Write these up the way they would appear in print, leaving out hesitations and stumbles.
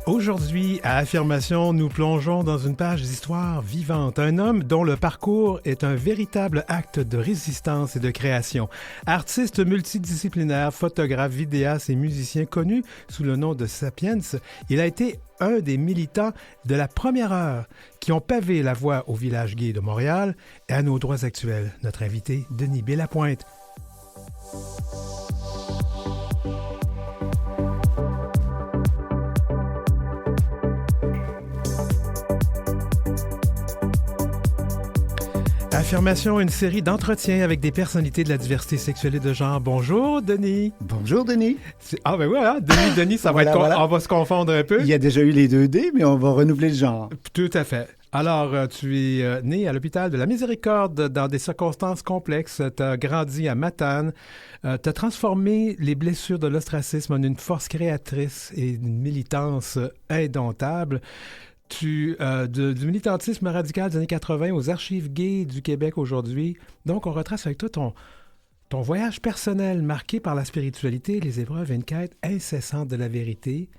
Aujourd'hui, à Affirmation, nous plongeons dans une page d'histoire vivante. Un homme dont le parcours est un véritable acte de résistance et de création. Artiste multidisciplinaire, photographe, vidéaste et musicien connu sous le nom de Sapiens, il a été un des militants de la première heure qui ont pavé la voie au village gay de Montréal et à nos droits actuels. Notre invité, Denis Bélapointe. Affirmation, une série d'entretiens avec des personnalités de la diversité sexuelle et de genre. Bonjour, Denis. Bonjour, Denis. Ah ben voilà, Denis, ça va être... Voilà. On va se confondre un peu. Il y a déjà eu les 2D, mais on va renouveler le genre. Tout à fait. Alors, tu es né à l'hôpital de la Miséricorde dans des circonstances complexes. Tu as grandi à Matane. Tu as transformé les blessures de l'ostracisme en une force créatrice et une militance indomptable. Du militantisme radical des années 80 aux archives gays du Québec aujourd'hui. Donc, on retrace avec toi ton voyage personnel marqué par la spiritualité, les épreuves et une quête incessante de la vérité.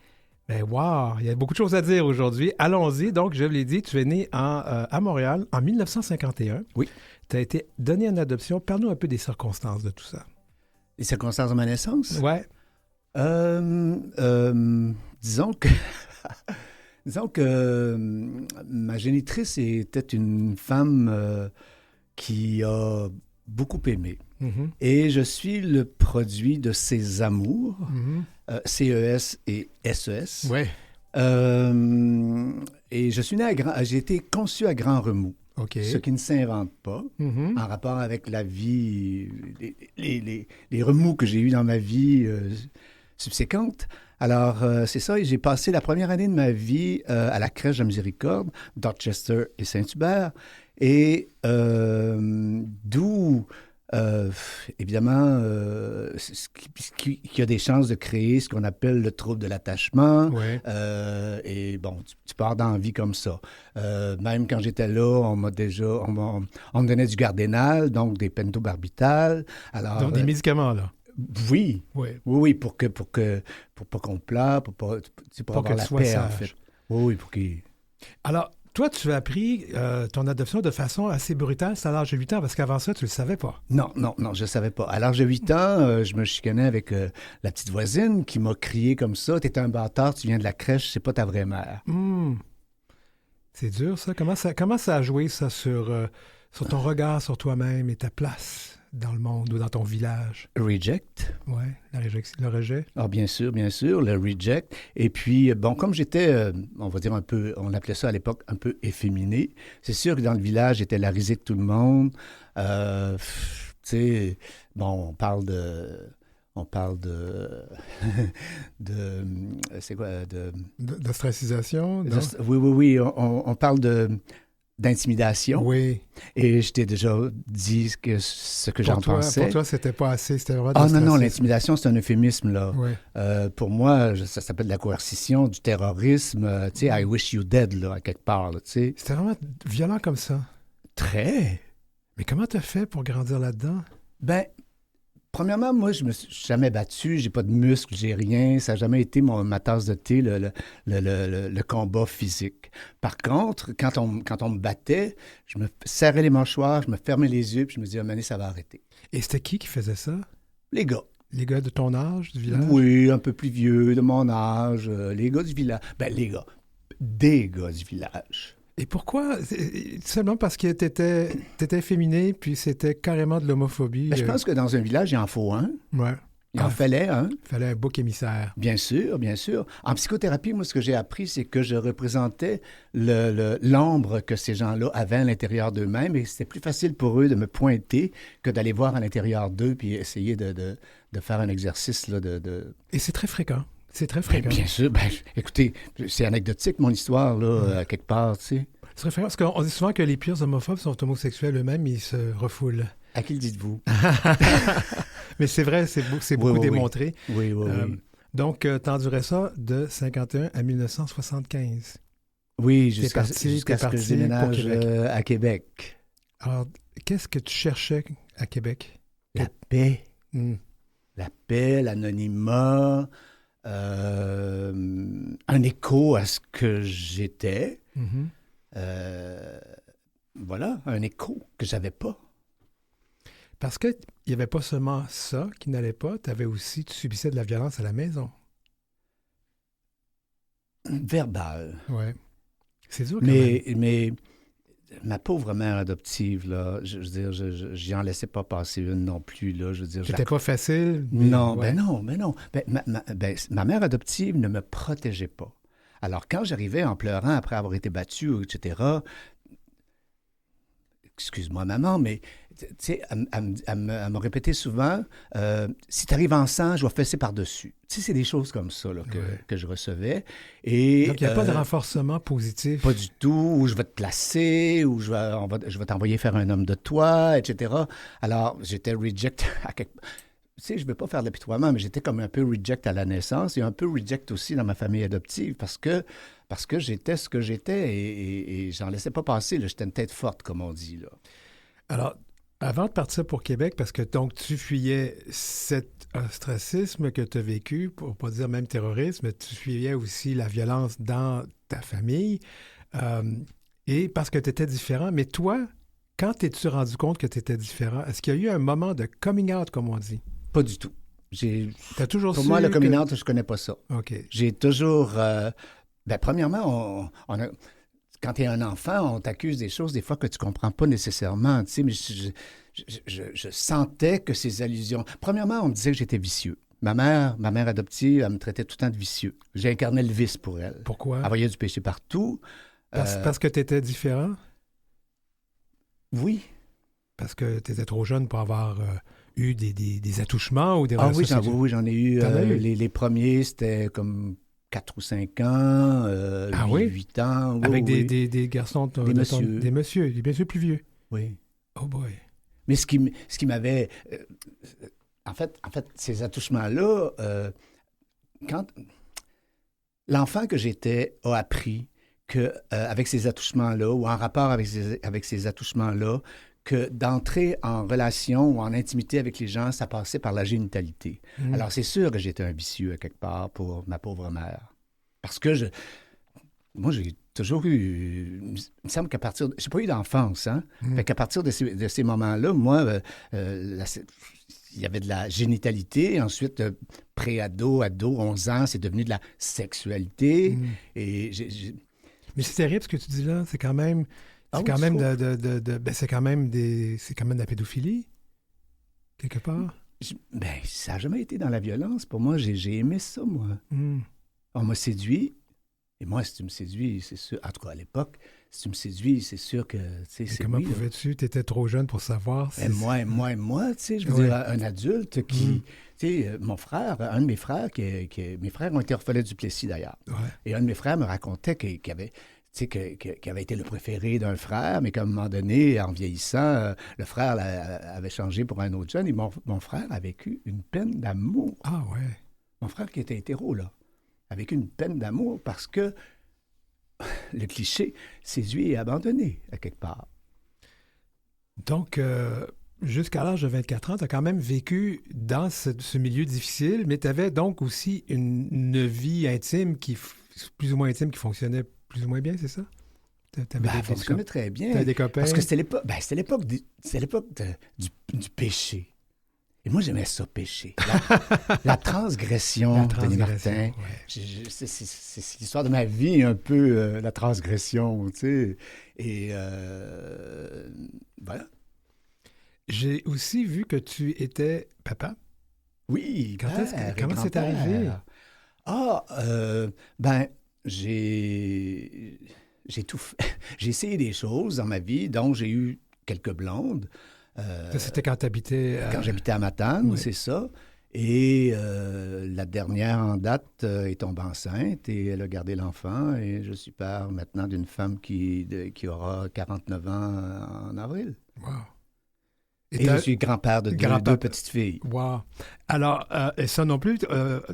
Ben, wow! Il y a beaucoup de choses à dire aujourd'hui. Allons-y. Donc, je l'ai dit, tu es né à Montréal en 1951. Oui. Tu as été donné en adoption. Parle-nous un peu des circonstances de tout ça. Les circonstances de ma naissance? Ouais. Disons que... Disons que ma génitrice était une femme qui a beaucoup aimé. Mm-hmm. Et je suis le produit de ses amours, CES et SES. Ouais. Et je suis né j'ai été conçu à Grand Remous. Okay. Ce qui ne s'invente pas, en rapport avec la vie, les remous que j'ai eus dans ma vie subséquente. Alors, c'est ça, et j'ai passé la première année de ma vie à la crèche de Miséricorde, Dorchester et Saint-Hubert, et d'où, évidemment, qui a des chances de créer ce qu'on appelle le trouble de l'attachement. Ouais. Et bon, tu pars dans la vie comme ça. Même quand j'étais là, on me donnait du Gardénal, donc des pentobarbital. Alors, donc des médicaments, là. Oui, ouais. Oui, pour pas qu'on pleure, pour avoir la paix, sage. En fait. Oui, pour qu'il... Alors, toi, tu as appris ton adoption de façon assez brutale, c'est à l'âge de 8 ans, parce qu'avant ça, tu ne le savais pas. Non, je ne savais pas. À l'âge de 8 ans, je me chicanais avec la petite voisine qui m'a crié comme ça, « T'es un bâtard, tu viens de la crèche, c'est pas ta vraie mère. » C'est dur, ça. Comment ça a joué, ça, sur ton regard sur toi-même et ta place dans le monde ou dans ton village? Reject. Oui, le rejet. Ah, bien sûr, le reject. Et puis, bon, comme j'étais, on va dire un peu, on appelait ça à l'époque un peu efféminé, c'est sûr que dans le village, j'étais la risée de tout le monde. Tu sais, bon, on parle de c'est quoi? D'ostracisation? Oui. On parle d'intimidation. Oui. Et je t'ai déjà dit ce que j'en pensais. Pour toi, c'était pas assez, c'était vraiment non, l'intimidation, c'est un euphémisme, là. Oui. Pour moi, ça s'appelle de la coercition, du terrorisme, tu sais, I wish you dead, là, à quelque part, tu sais. C'était vraiment violent comme ça. Très. Mais comment t'as fait pour grandir là-dedans? Ben, premièrement, moi, je me suis jamais battu, j'ai pas de muscles, j'ai rien, ça n'a jamais été ma tasse de thé, le combat physique. Par contre, quand on me battait, je me serrais les mâchoires, je me fermais les yeux, puis je me disais, à un moment donné, ça va arrêter. Et c'était qui faisait ça? Les gars. Les gars de ton âge, du village? Oui, un peu plus vieux, de mon âge, les gars du village. Ben, des gars du village. Et pourquoi? Seulement parce que t'étais efféminé, puis c'était carrément de l'homophobie. Ben, je pense que dans un village, il en faut un. Ouais. Il en fallait un. Il fallait un bouc émissaire. Bien sûr. En psychothérapie, moi, ce que j'ai appris, c'est que je représentais l'ombre que ces gens-là avaient à l'intérieur d'eux-mêmes, et c'était plus facile pour eux de me pointer que d'aller voir à l'intérieur d'eux puis essayer de faire un exercice là, Et c'est très fréquent. C'est très fréquent. Bien sûr. Écoutez, c'est anecdotique, mon histoire, là, quelque part, tu sais. C'est très fréquent, parce qu'on dit souvent que les pires homophobes sont homosexuels eux-mêmes, ils se refoulent. À qui le dites-vous? Mais c'est vrai, c'est beaucoup démontré. Oui. Donc, t'endurais ça de 51 à 1975. Oui, jusqu'à ce que je déménage à Québec. Alors, qu'est-ce que tu cherchais à Québec? La paix. La paix, l'anonymat, un un écho à ce que j'étais. Mhm. Voilà, un écho que j'avais pas. Parce qu'il n'y avait pas seulement ça qui n'allait pas, tu subissais de la violence à la maison. Verbal. Ouais. C'est dur quand même. Mais ma pauvre mère adoptive, là, je veux dire, j'y en laissais pas passer une non plus, là. Je veux dire, C'était pas facile. Mais non, ouais. ben non. Ma mère adoptive ne me protégeait pas. Alors, quand j'arrivais en pleurant après avoir été battu, etc., excuse-moi, maman, mais tu sais, elle me répétait souvent, si tu arrives en sang, je vais fesser par-dessus. Tu sais, c'est des choses comme ça là, que je recevais. Et, donc, il n'y a pas de renforcement positif. pas du tout, ou je vais te placer, ou je vais t'envoyer faire un homme de toi, etc. Alors, j'étais reject à quelque... Tu sais, je ne veux pas faire de l'apitoiement, mais j'étais comme un peu reject à la naissance et un peu reject aussi dans ma famille adoptive parce que j'étais ce que j'étais et j'en laissais pas passer. Là. J'étais une tête forte, comme on dit. Là. Alors, avant de partir pour Québec, parce que donc tu fuyais cet ostracisme que tu as vécu, pour pas dire même terrorisme, tu fuyais aussi la violence dans ta famille, et parce que tu étais différent. Mais toi, quand t'es-tu rendu compte que tu étais différent? Est-ce qu'il y a eu un moment de coming out, comme on dit? Pas du tout. T'as toujours Pour su moi, le coming que... out, je connais pas ça. OK. J'ai toujours... premièrement, quand tu es un enfant, on t'accuse des choses des fois que tu comprends pas nécessairement. Tu sais, mais je sentais que ces allusions... Premièrement, on me disait que j'étais vicieux. Ma mère adoptive, elle me traitait tout le temps de vicieux. J'ai incarné le vice pour elle. Pourquoi? Elle voyait du péché partout. Parce que tu étais différent? Oui. Parce que tu étais trop jeune pour avoir eu des attouchements ou des Ah relations oui, sexuelles? j'en ai eu. T'en as eu? Les premiers, c'était comme 4 ou 5 ans, 8 ans. Oui, avec oui. des garçons... Des messieurs. Des messieurs plus vieux? Oui. Oh boy. Mais ce qui m'avait... en fait, ces attouchements-là, quand l'enfant que j'étais a appris que avec ces attouchements-là, ou en rapport avec ces attouchements-là, que d'entrer en relation ou en intimité avec les gens, ça passait par la génitalité. Alors, c'est sûr que j'étais un vicieux à quelque part pour ma pauvre mère. Parce que moi, j'ai toujours eu... Il me semble qu'à partir... J'ai pas eu d'enfance, hein? Fait qu'à partir de ces moments-là, moi, il y avait de la génitalité. Ensuite, pré-ado, 11 ans, c'est devenu de la sexualité. Et Mais c'est terrible ce que tu dis là. C'est quand même... C'est quand même c'est quand même de la pédophilie, quelque part. Ça n'a jamais été dans la violence. Pour moi, j'ai aimé ça, moi. On m'a séduit. Et moi, si tu me séduis, c'est sûr... En tout cas, à l'époque, si tu me séduis, c'est sûr que... Comment pouvais-tu? Tu étais trop jeune pour savoir. Moi, tu sais, je veux dire, un adulte qui... Tu sais, mon frère, un de mes frères, mes frères ont été orphelins du Plessis, d'ailleurs. Ouais. Et un de mes frères me racontait qu'il avait... Tu sais, qui avait été le préféré d'un frère, mais qu'à un moment donné, en vieillissant, le frère avait changé pour un autre jeune. Et mon frère a vécu une peine d'amour. Ah ouais. Mon frère qui était hétéro, là, a vécu une peine d'amour parce que le cliché, séduit et abandonné, à quelque part. Donc, jusqu'à l'âge de 24 ans, tu as quand même vécu dans ce milieu difficile, mais tu avais donc aussi une vie intime plus ou moins intime qui fonctionnait plus ou moins bien, c'est ça? Elle fonctionnait très bien. Tu avais des copains? Parce que c'était l'époque du péché. Et moi, j'aimais ça, péché. La transgression, Denis Martin. Ouais. C'est l'histoire de ma vie, un peu, la transgression, tu sais. Et voilà. J'ai aussi vu que tu étais papa. Oui, comment c'est arrivé? J'ai tout fait. J'ai essayé des choses dans ma vie, dont j'ai eu quelques blondes. Ça, c'était quand tu habitais... Quand j'habitais à Matane, oui. C'est ça. Et la dernière en date est tombée enceinte et elle a gardé l'enfant. Et je suis père maintenant d'une femme qui aura 49 ans en avril. Wow. Et je suis grand-père de deux petites filles. Wow. Alors, et ça non plus,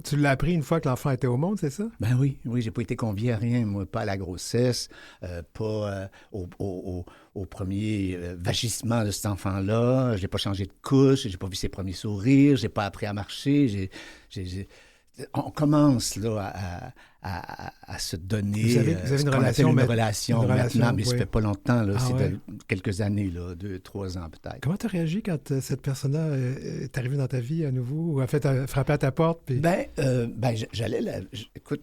tu l'as appris une fois que l'enfant était au monde, c'est ça? Ben oui, j'ai pas été convié à rien, moi, pas à la grossesse, pas au premier vagissement de cet enfant-là. J'ai pas changé de couche, j'ai pas vu ses premiers sourires, j'ai pas appris à marcher, tu on commence là à se donner. Vous avez une relation, maintenant, mais oui. ça fait pas longtemps. Là, c'est ouais. quelques années, là, 2-3 ans peut-être. Comment tu as réagi quand cette personne-là est arrivée dans ta vie à nouveau ou a fait frapper à ta porte? Puis... Écoute,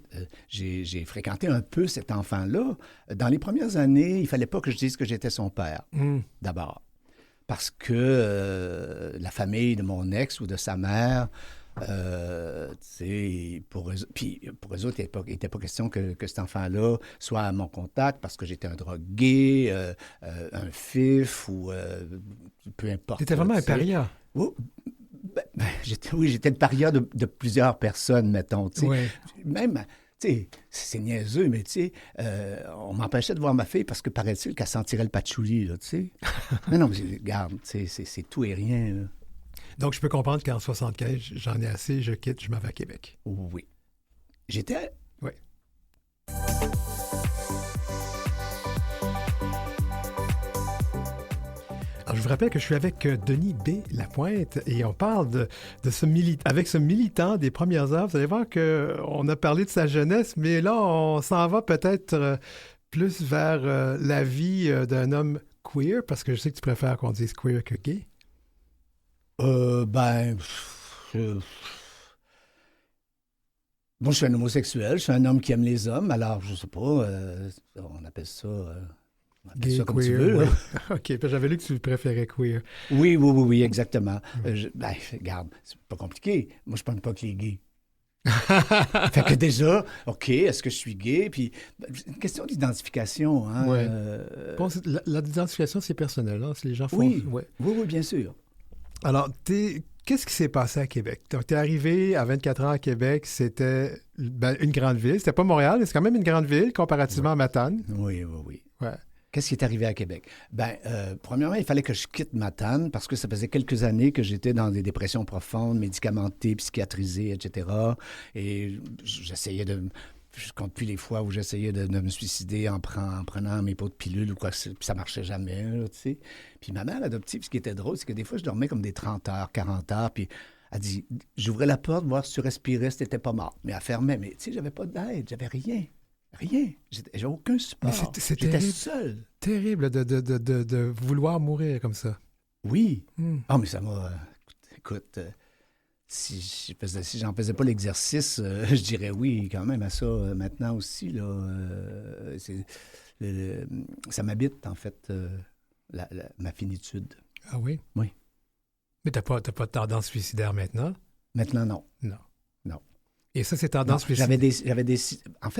j'ai fréquenté un peu cet enfant-là. Dans les premières années, il fallait pas que je dise que j'étais son père, d'abord. Parce que la famille de mon ex ou de sa mère... pour eux autres, il n'était pas question que cet enfant-là soit à mon contact parce que j'étais un drogué, un fif ou peu importe. Tu étais vraiment un paria. Oui, j'étais le paria de plusieurs personnes, mettons. Ouais. Même, c'est niaiseux, mais on m'empêchait de voir ma fille parce que paraît-il qu'elle sentirait le patchouli, là, tu sais. Mais non, regarde, c'est tout et rien, là. Donc, je peux comprendre qu'en 75, j'en ai assez, je quitte, je m'en vais à Québec. Oui. Oui. Alors, je vous rappelle que je suis avec Denis B. Lapointe et on parle de avec ce militant des premières heures. Vous allez voir qu'on a parlé de sa jeunesse, mais là, on s'en va peut-être plus vers la vie d'un homme queer, parce que je sais que tu préfères qu'on dise queer que gay. Bon, je suis un homosexuel, je suis un homme qui aime les hommes, alors je sais pas, on appelle ça Gay, ça comme queer, tu veux. ouais. OK, j'avais lu que tu préférais queer. Oui, exactement. Regarde, c'est pas compliqué. Moi, je parle pas que les gays. Fait que déjà, OK, est-ce que je suis gay? Puis, c'est une question d'identification. Hein? Ouais. Bon, l'identification, c'est personnel. Hein? Si les gens font... Oui, ouais. oui, bien sûr. Alors, qu'est-ce qui s'est passé à Québec? Donc, tu es arrivé à 24 ans à Québec, c'était une grande ville. C'était pas Montréal, mais c'est quand même une grande ville comparativement à Matane. Oui. Ouais. Qu'est-ce qui est arrivé à Québec? Premièrement, il fallait que je quitte Matane parce que ça faisait quelques années que j'étais dans des dépressions profondes, médicamentées, psychiatrisées, etc. Et j'essayais de... Je compte plus les fois où j'essayais de me suicider en prenant mes pots de pilules ou quoi, puis ça marchait jamais, là, tu sais. Puis ma mère adoptive, ce qui était drôle, c'est que des fois, je dormais comme des 30 heures, 40 heures, puis elle dit, j'ouvrais la porte, voir si tu respirais, si t'étais pas mort. Mais elle fermait, mais tu sais, j'avais pas d'aide, j'avais rien. Rien. J'avais aucun support. J'étais seul. Terrible de vouloir mourir comme ça. Oui. Mais ça m'a... Écoute... Si j'en faisais pas l'exercice, je dirais oui quand même à ça maintenant aussi. Là, ça m'habite, en fait, ma finitude. Ah oui? Oui. Mais t'as pas de tendance suicidaire maintenant? Maintenant, non. Non. Et ça, c'est tendance suicidaire?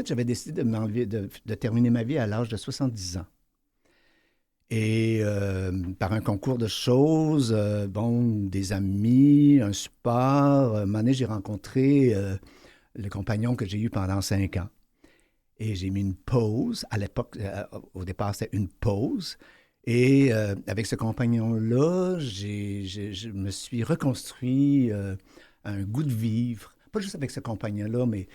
J'avais décidé de m'enlever, de terminer ma vie à l'âge de 70 ans. Et par un concours de choses, des amis, un support, un moment donné, j'ai rencontré le compagnon que j'ai eu pendant 5 ans. Et j'ai mis une pause. À l'époque, au départ, c'était une pause. Et avec ce compagnon-là, je me suis reconstruit un goût de vivre. Pas juste avec ce compagnon-là, mais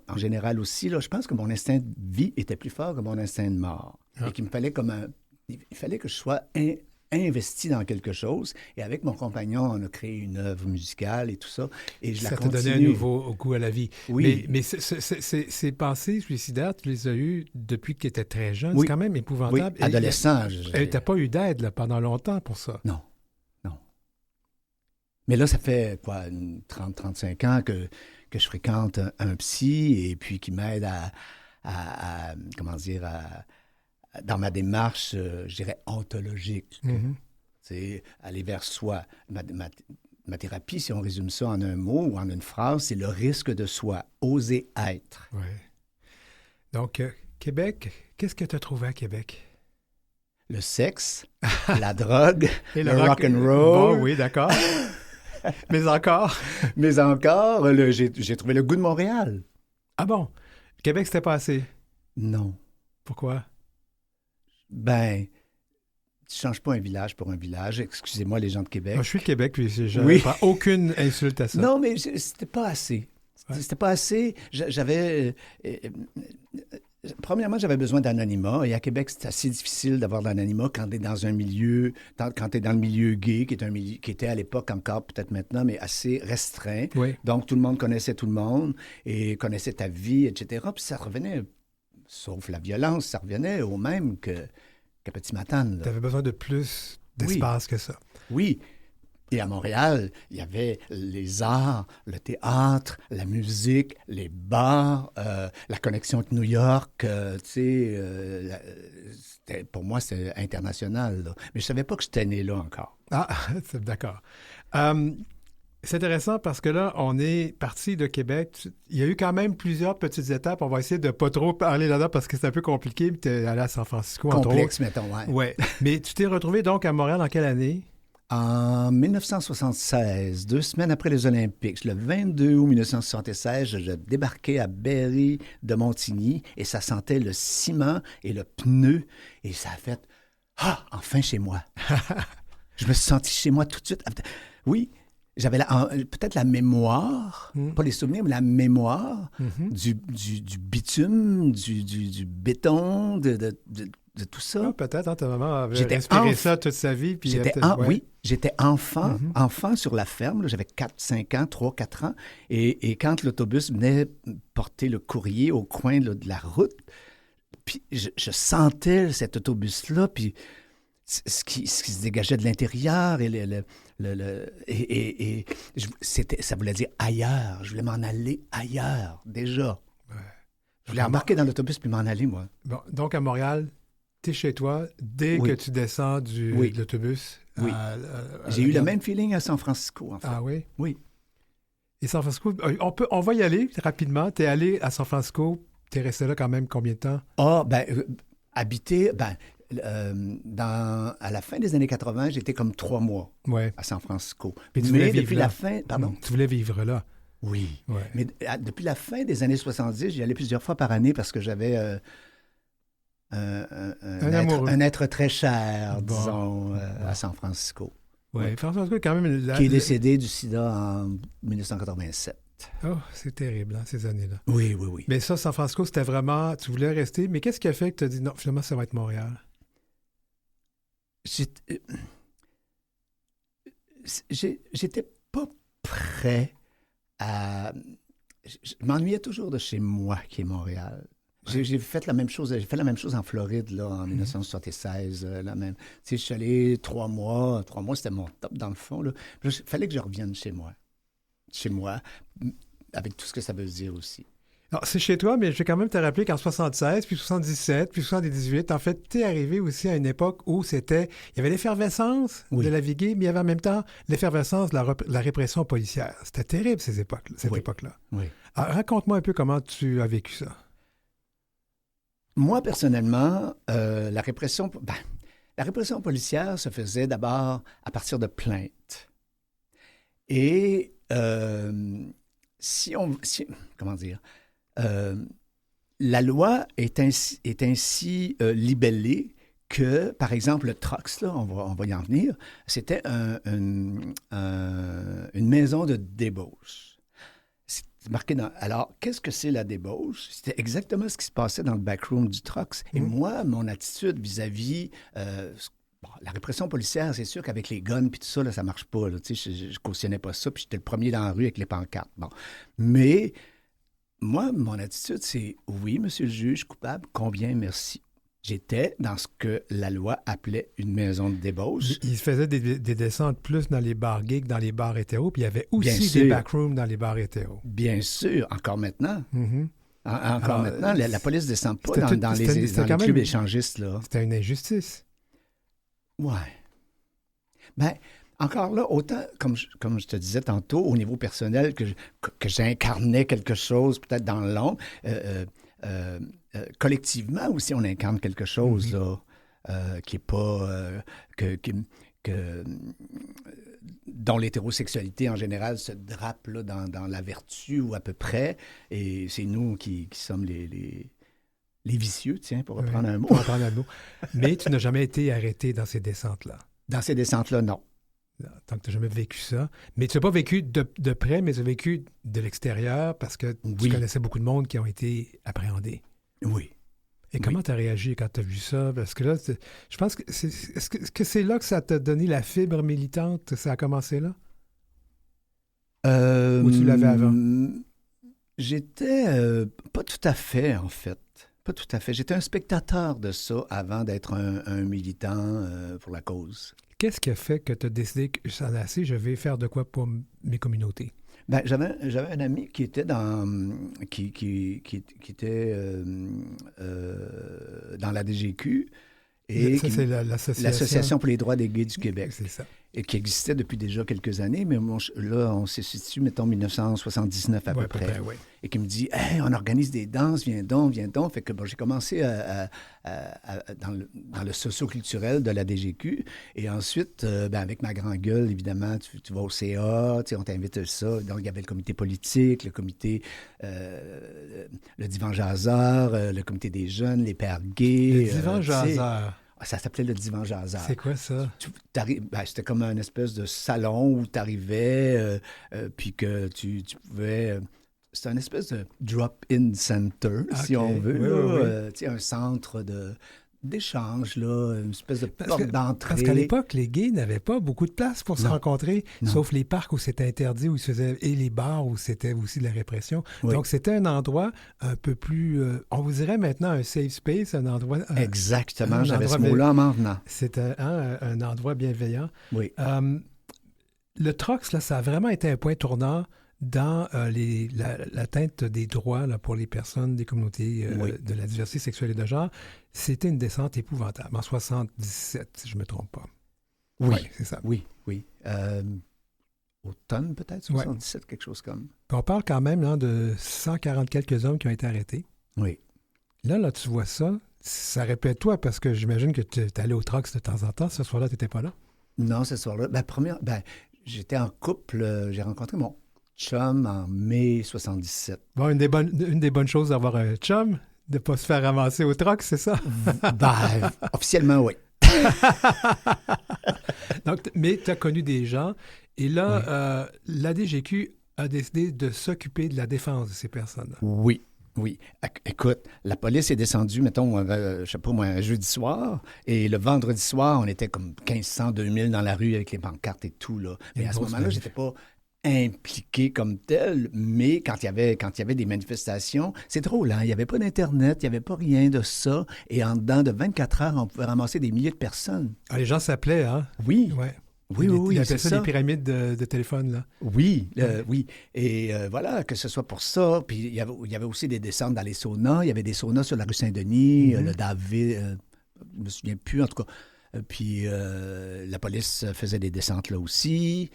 en général aussi. Là, je pense que mon instinct de vie était plus fort que mon instinct de mort. Ah. Et qu'il me fallait il fallait que je sois investi dans quelque chose. Et avec mon compagnon, on a créé une œuvre musicale et tout ça. Et je la continue. Ça t'a donné un nouveau goût à la vie. Oui. Mais ces pensées suicidaires, tu les as eues depuis que tu étais très jeune. Oui. C'est quand même épouvantable. Oui, adolescent. Tu n'as pas eu d'aide là, pendant longtemps pour ça. Non. Mais là, ça fait 30-35 ans que je fréquente un psy et puis qui m'aide à dans ma démarche, je dirais, ontologique. Mm-hmm. C'est aller vers soi. Ma thérapie, si on résume ça en un mot ou en une phrase, c'est le risque de soi, oser être. Oui. Donc, Québec, qu'est-ce que tu as trouvé à Québec? Le sexe, la drogue, et le rock and roll. Bon, oui, d'accord. Mais encore, j'ai trouvé le goût de Montréal. Ah bon? Québec, c'était pas assez? Non. Pourquoi? Tu changes pas un village pour un village. Excusez-moi, les gens de Québec. Moi, je suis de Québec, puis je n'ai pas aucune insulte à ça. Non, mais c'était pas assez. Ouais. C'était pas assez. J'avais... Premièrement, j'avais besoin d'anonymat. Et à Québec, c'est assez difficile d'avoir de l'anonymat quand tu es dans un milieu, quand tu es dans le milieu gay, qui est un milieu qui était à l'époque encore, peut-être maintenant, mais assez restreint. Oui. Donc, tout le monde connaissait tout le monde et connaissait ta vie, etc. Puis ça revenait, sauf la violence, ça revenait au même qu'à Petit-Matane. Tu avais besoin de plus d'espace que ça. Oui. Et à Montréal, il y avait les arts, le théâtre, la musique, les bars, la connexion avec New York. Pour moi, c'est international. Là. Mais je ne savais pas que j'étais né là encore. Ah, d'accord. C'est intéressant parce que là, on est parti de Québec. Il y a eu quand même plusieurs petites étapes. On va essayer de ne pas trop parler là-dedans parce que c'est un peu compliqué. Tu es allé à San Francisco, entre autres. Complexe, mettons, oui. Ouais. Mais tu t'es retrouvé donc à Montréal en quelle année? En 1976, 2 semaines après les Olympiques, le 22 août 1976, je débarquais à Berry de Montigny et ça sentait le ciment et le pneu et ça a fait « Ah, enfin chez moi! » Je me suis senti chez moi tout de suite. Oui, j'avais peut-être la mémoire, pas les souvenirs, mais la mémoire du bitume, du béton, de tout ça. Ah, peut-être, hein, ta maman avait respiré ça toute sa vie. Puis Oui, j'étais enfant sur la ferme. Là, j'avais 5 ans, 3, 4 ans. Et quand l'autobus venait porter le courrier au coin de la route, puis je sentais cet autobus-là, puis ce qui se dégageait de l'intérieur ça voulait dire ailleurs. Je voulais m'en aller ailleurs, déjà. Ouais. Je voulais embarquer dans l'autobus puis m'en aller, moi. Bon, donc, à Montréal, tu es chez toi dès que tu descends de l'autobus. Oui. J'ai eu le même feeling à San Francisco, en fait. Ah oui? Oui. Et San Francisco, on va y aller rapidement. Tu es allé à San Francisco, tu es resté là quand même combien de temps? Ah, habiter, à la fin des années 80, j'étais comme 3 mois à San Francisco. Puis Mais depuis la fin... Pardon? Tu voulais vivre là? Oui. Ouais. Mais depuis la fin des années 70, j'y allais plusieurs fois par année parce que j'avais un être très cher, disons, à San Francisco. Oui, San Francisco est quand même... Qui est décédé du sida en 1987. Oh, c'est terrible, hein, ces années-là. Oui, oui, oui. Mais ça, San Francisco, c'était vraiment... Tu voulais rester, mais qu'est-ce qui a fait que tu as dit, non, finalement, ça va être Montréal? J'étais pas prêt à... Je m'ennuyais toujours de chez moi, qui est Montréal. Ouais. J'ai fait la même chose en Floride, là, en 1976. Je suis allé 3 mois. 3 mois, c'était mon top, dans le fond. Il fallait que je revienne chez moi. Chez moi, avec tout ce que ça veut dire aussi. Alors, c'est chez toi, mais je vais quand même te rappeler qu'en 76, puis 77, puis 78, en fait, tu es arrivé aussi à une époque où il y avait l'effervescence de la vie gay, mais il y avait en même temps l'effervescence de la répression policière. C'était terrible, cette époque-là. Oui. Alors, raconte-moi un peu comment tu as vécu ça. Moi, personnellement, la répression policière se faisait d'abord à partir de plaintes. Et comment dire, la loi est ainsi libellée que, par exemple, le Trox, là, on va y en venir, c'était une maison de débauche. C'est marqué dans... Alors, qu'est-ce que c'est la débauche? C'était exactement ce qui se passait dans le backroom du Trox. Et moi, mon attitude vis-à-vis... la répression policière, c'est sûr qu'avec les guns puis tout ça, là, ça marche pas. Là, je cautionnais pas ça, puis j'étais le premier dans la rue avec les pancartes. Bon. Mais moi, mon attitude, c'est « Oui, monsieur le juge, coupable, combien merci? » J'étais dans ce que la loi appelait une maison de débauche. Il se faisait des descentes plus dans les bars gays que dans les bars hétéros, puis il y avait aussi des backrooms dans les bars hétéros. Bien sûr, encore maintenant. Encore maintenant, la police ne descend pas dans les clubs échangistes. Là. C'était une injustice. Oui. Bien, encore là, autant, comme je te disais tantôt, au niveau personnel, que j'incarnais quelque chose, peut-être dans l'ombre, collectivement aussi, on incarne quelque chose là, qui n'est pas... dont l'hétérosexualité, en général, se drape là, dans la vertu ou à peu près. Et c'est nous qui sommes les vicieux, tiens, pour reprendre un mot. Pour reprendre un mot. Mais tu n'as jamais été arrêté dans ces descentes-là. Dans ces descentes-là, non. Tant que tu n'as jamais vécu ça. Mais tu n'as pas vécu de près, mais tu as vécu de l'extérieur parce que tu connaissais beaucoup de monde qui ont été appréhendés. Oui. Et comment tu as réagi quand tu as vu ça? Parce que là, je pense que est-ce que c'est là que ça t'a donné la fibre militante? Ça a commencé là? Ou tu l'avais avant? J'étais pas tout à fait, en fait. Pas tout à fait. J'étais un spectateur de ça avant d'être un militant pour la cause. Qu'est-ce qui a fait que tu as décidé que ça en a assez, je vais faire de quoi pour mes communautés? Ben, j'avais un ami qui était était dans la DGQ et Ça, c'est l'association. l'Association pour les droits des gays du Québec. C'est ça. Et qui existait depuis déjà quelques années, mais là, on se situe, mettons, 1979 à peu près. Ouais. Et qui me dit « Hey, on organise des danses, viens donc, viens donc. » Fait que j'ai commencé dans le socio-culturel de la DGQ. Et ensuite, avec ma grande gueule, évidemment, tu vas au CA, on t'invite à ça. Donc, il y avait le comité politique, le comité, le divan jaseur, le comité des jeunes, les pères gays. Le divan jaseur. Ça s'appelait le divan jaseur. C'est quoi ça? C'était comme un espèce de salon où tu arrivais, puis que tu pouvais... C'était un espèce de drop-in center, si on veut. Oui. Un centre d'échange, là, une espèce de porte d'entrée. Parce qu'à l'époque, les gays n'avaient pas beaucoup de place pour se rencontrer, sauf les parcs où c'était interdit, où ils se faisaient, et les bars où c'était aussi de la répression. Oui. Donc, c'était un endroit un peu plus, on vous dirait maintenant un safe space, un endroit... Exactement, j'avais ce mot-là en m'en venant. C'était un endroit bienveillant. Oui. Le Trox, là, ça a vraiment été un point tournant dans l'atteinte des droits là, pour les personnes des communautés de la diversité sexuelle et de genre. C'était une descente épouvantable, en 77, si je ne me trompe pas. Oui, c'est ça. Oui. Automne, peut-être, 77, quelque chose comme. Puis on parle quand même là, de 140 quelques hommes qui ont été arrêtés. Oui. Là, tu vois ça, ça répète toi, parce que j'imagine que tu es allé au Trox de temps en temps. Ce soir-là, tu n'étais pas là? Non, ce soir-là. J'étais en couple. J'ai rencontré mon chum en mai 77. Bon, une des bonnes choses d'avoir un chum, de ne pas se faire ramasser au Trox, c'est ça? Officiellement, oui. Donc, mais tu as connu des gens. Et là, la DGQ a décidé de s'occuper de la défense de ces personnes-là. Oui. Écoute, la police est descendue, mettons, je sais pas moi, un jeudi soir, et le vendredi soir, on était comme 1500, 2000 dans la rue avec les pancartes et tout, là. Mais à ce moment-là, j'étais pas impliqué comme tel, mais quand il y avait des manifestations, c'est drôle, hein? Il n'y avait pas d'Internet, il n'y avait pas rien de ça, et en dedans de 24 heures, on pouvait ramasser des milliers de personnes. Ah, les gens s'appelaient, hein? Oui. Ouais. Oui, ils appellent ça des pyramides de téléphone, là. Oui, oui. Et voilà, que ce soit pour ça. Puis il y avait aussi des descentes dans les saunas. Il y avait des saunas sur la rue Saint-Denis, le David, je ne me souviens plus, en tout cas. Puis la police faisait des descentes là aussi.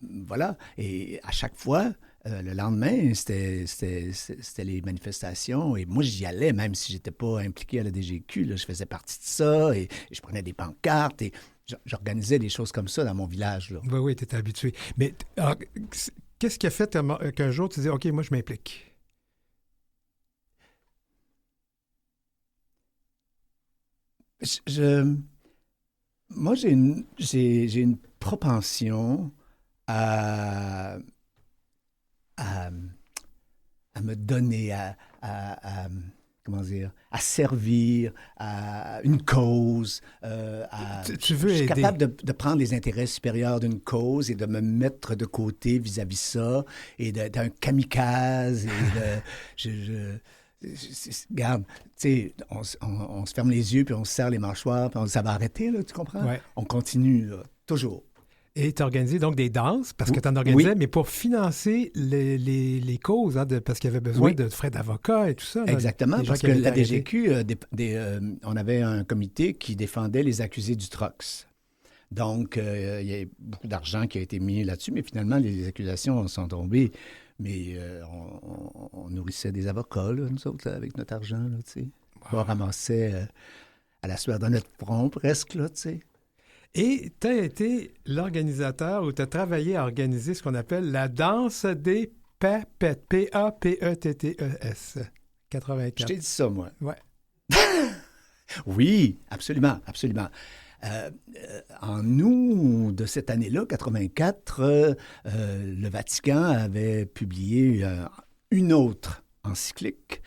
Voilà. Et à chaque fois, le lendemain, c'était les manifestations. Et moi, j'y allais, même si je n'étais pas impliqué à la DGQ. Là, je faisais partie de ça et je prenais des pancartes et j'organisais des choses comme ça dans mon village. Là. Oui, tu étais habitué. Mais alors, qu'est-ce qui a fait qu'un jour, tu disais, OK, moi, je m'implique? Moi, j'ai une propension à me donner, comment dire, à servir à une cause. Tu veux je suis aider. capable de prendre les intérêts supérieurs d'une cause et de me mettre de côté vis-à-vis ça, et d'un kamikaze. Regarde, tu sais, on se ferme les yeux, puis on se serre les mâchoires, puis ça va arrêter, là, tu comprends? Ouais. On continue, là, toujours. Et tu organisais donc des danses, parce que tu en organisais, mais pour financer les causes, hein, parce qu'il y avait besoin de frais d'avocat et tout ça. Là, exactement, parce que la DGQ, on avait un comité qui défendait les accusés du Trox. Donc, il y a beaucoup d'argent qui a été mis là-dessus, mais finalement, les accusations sont tombées. Mais on nourrissait des avocats, là, nous autres, là, avec notre argent, là, tu sais. On ramassait à la sueur de notre front, presque, là, tu sais. Et tu as été l'organisateur ou tu as travaillé à organiser ce qu'on appelle la danse des Papettes. P-A-P-E-T-T-E-S. 84. Je t'ai dit ça, moi. Ouais. Oui, absolument. En août de cette année-là, 84, le Vatican avait publié une autre encyclique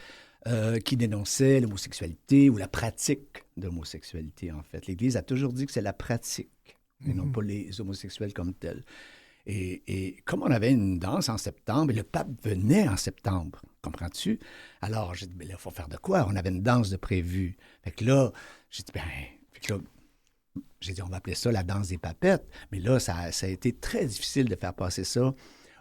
qui dénonçait l'homosexualité ou la pratique d'homosexualité, en fait. L'Église a toujours dit que c'est la pratique, et non pas les homosexuels comme tels. Et comme on avait une danse en septembre, et le pape venait en septembre, comprends-tu? Alors, j'ai dit, il faut faire de quoi? On avait une danse de prévue. Fait que là, j'ai dit, j'ai dit, on va appeler ça la danse des papettes. Mais là, ça a été très difficile de faire passer ça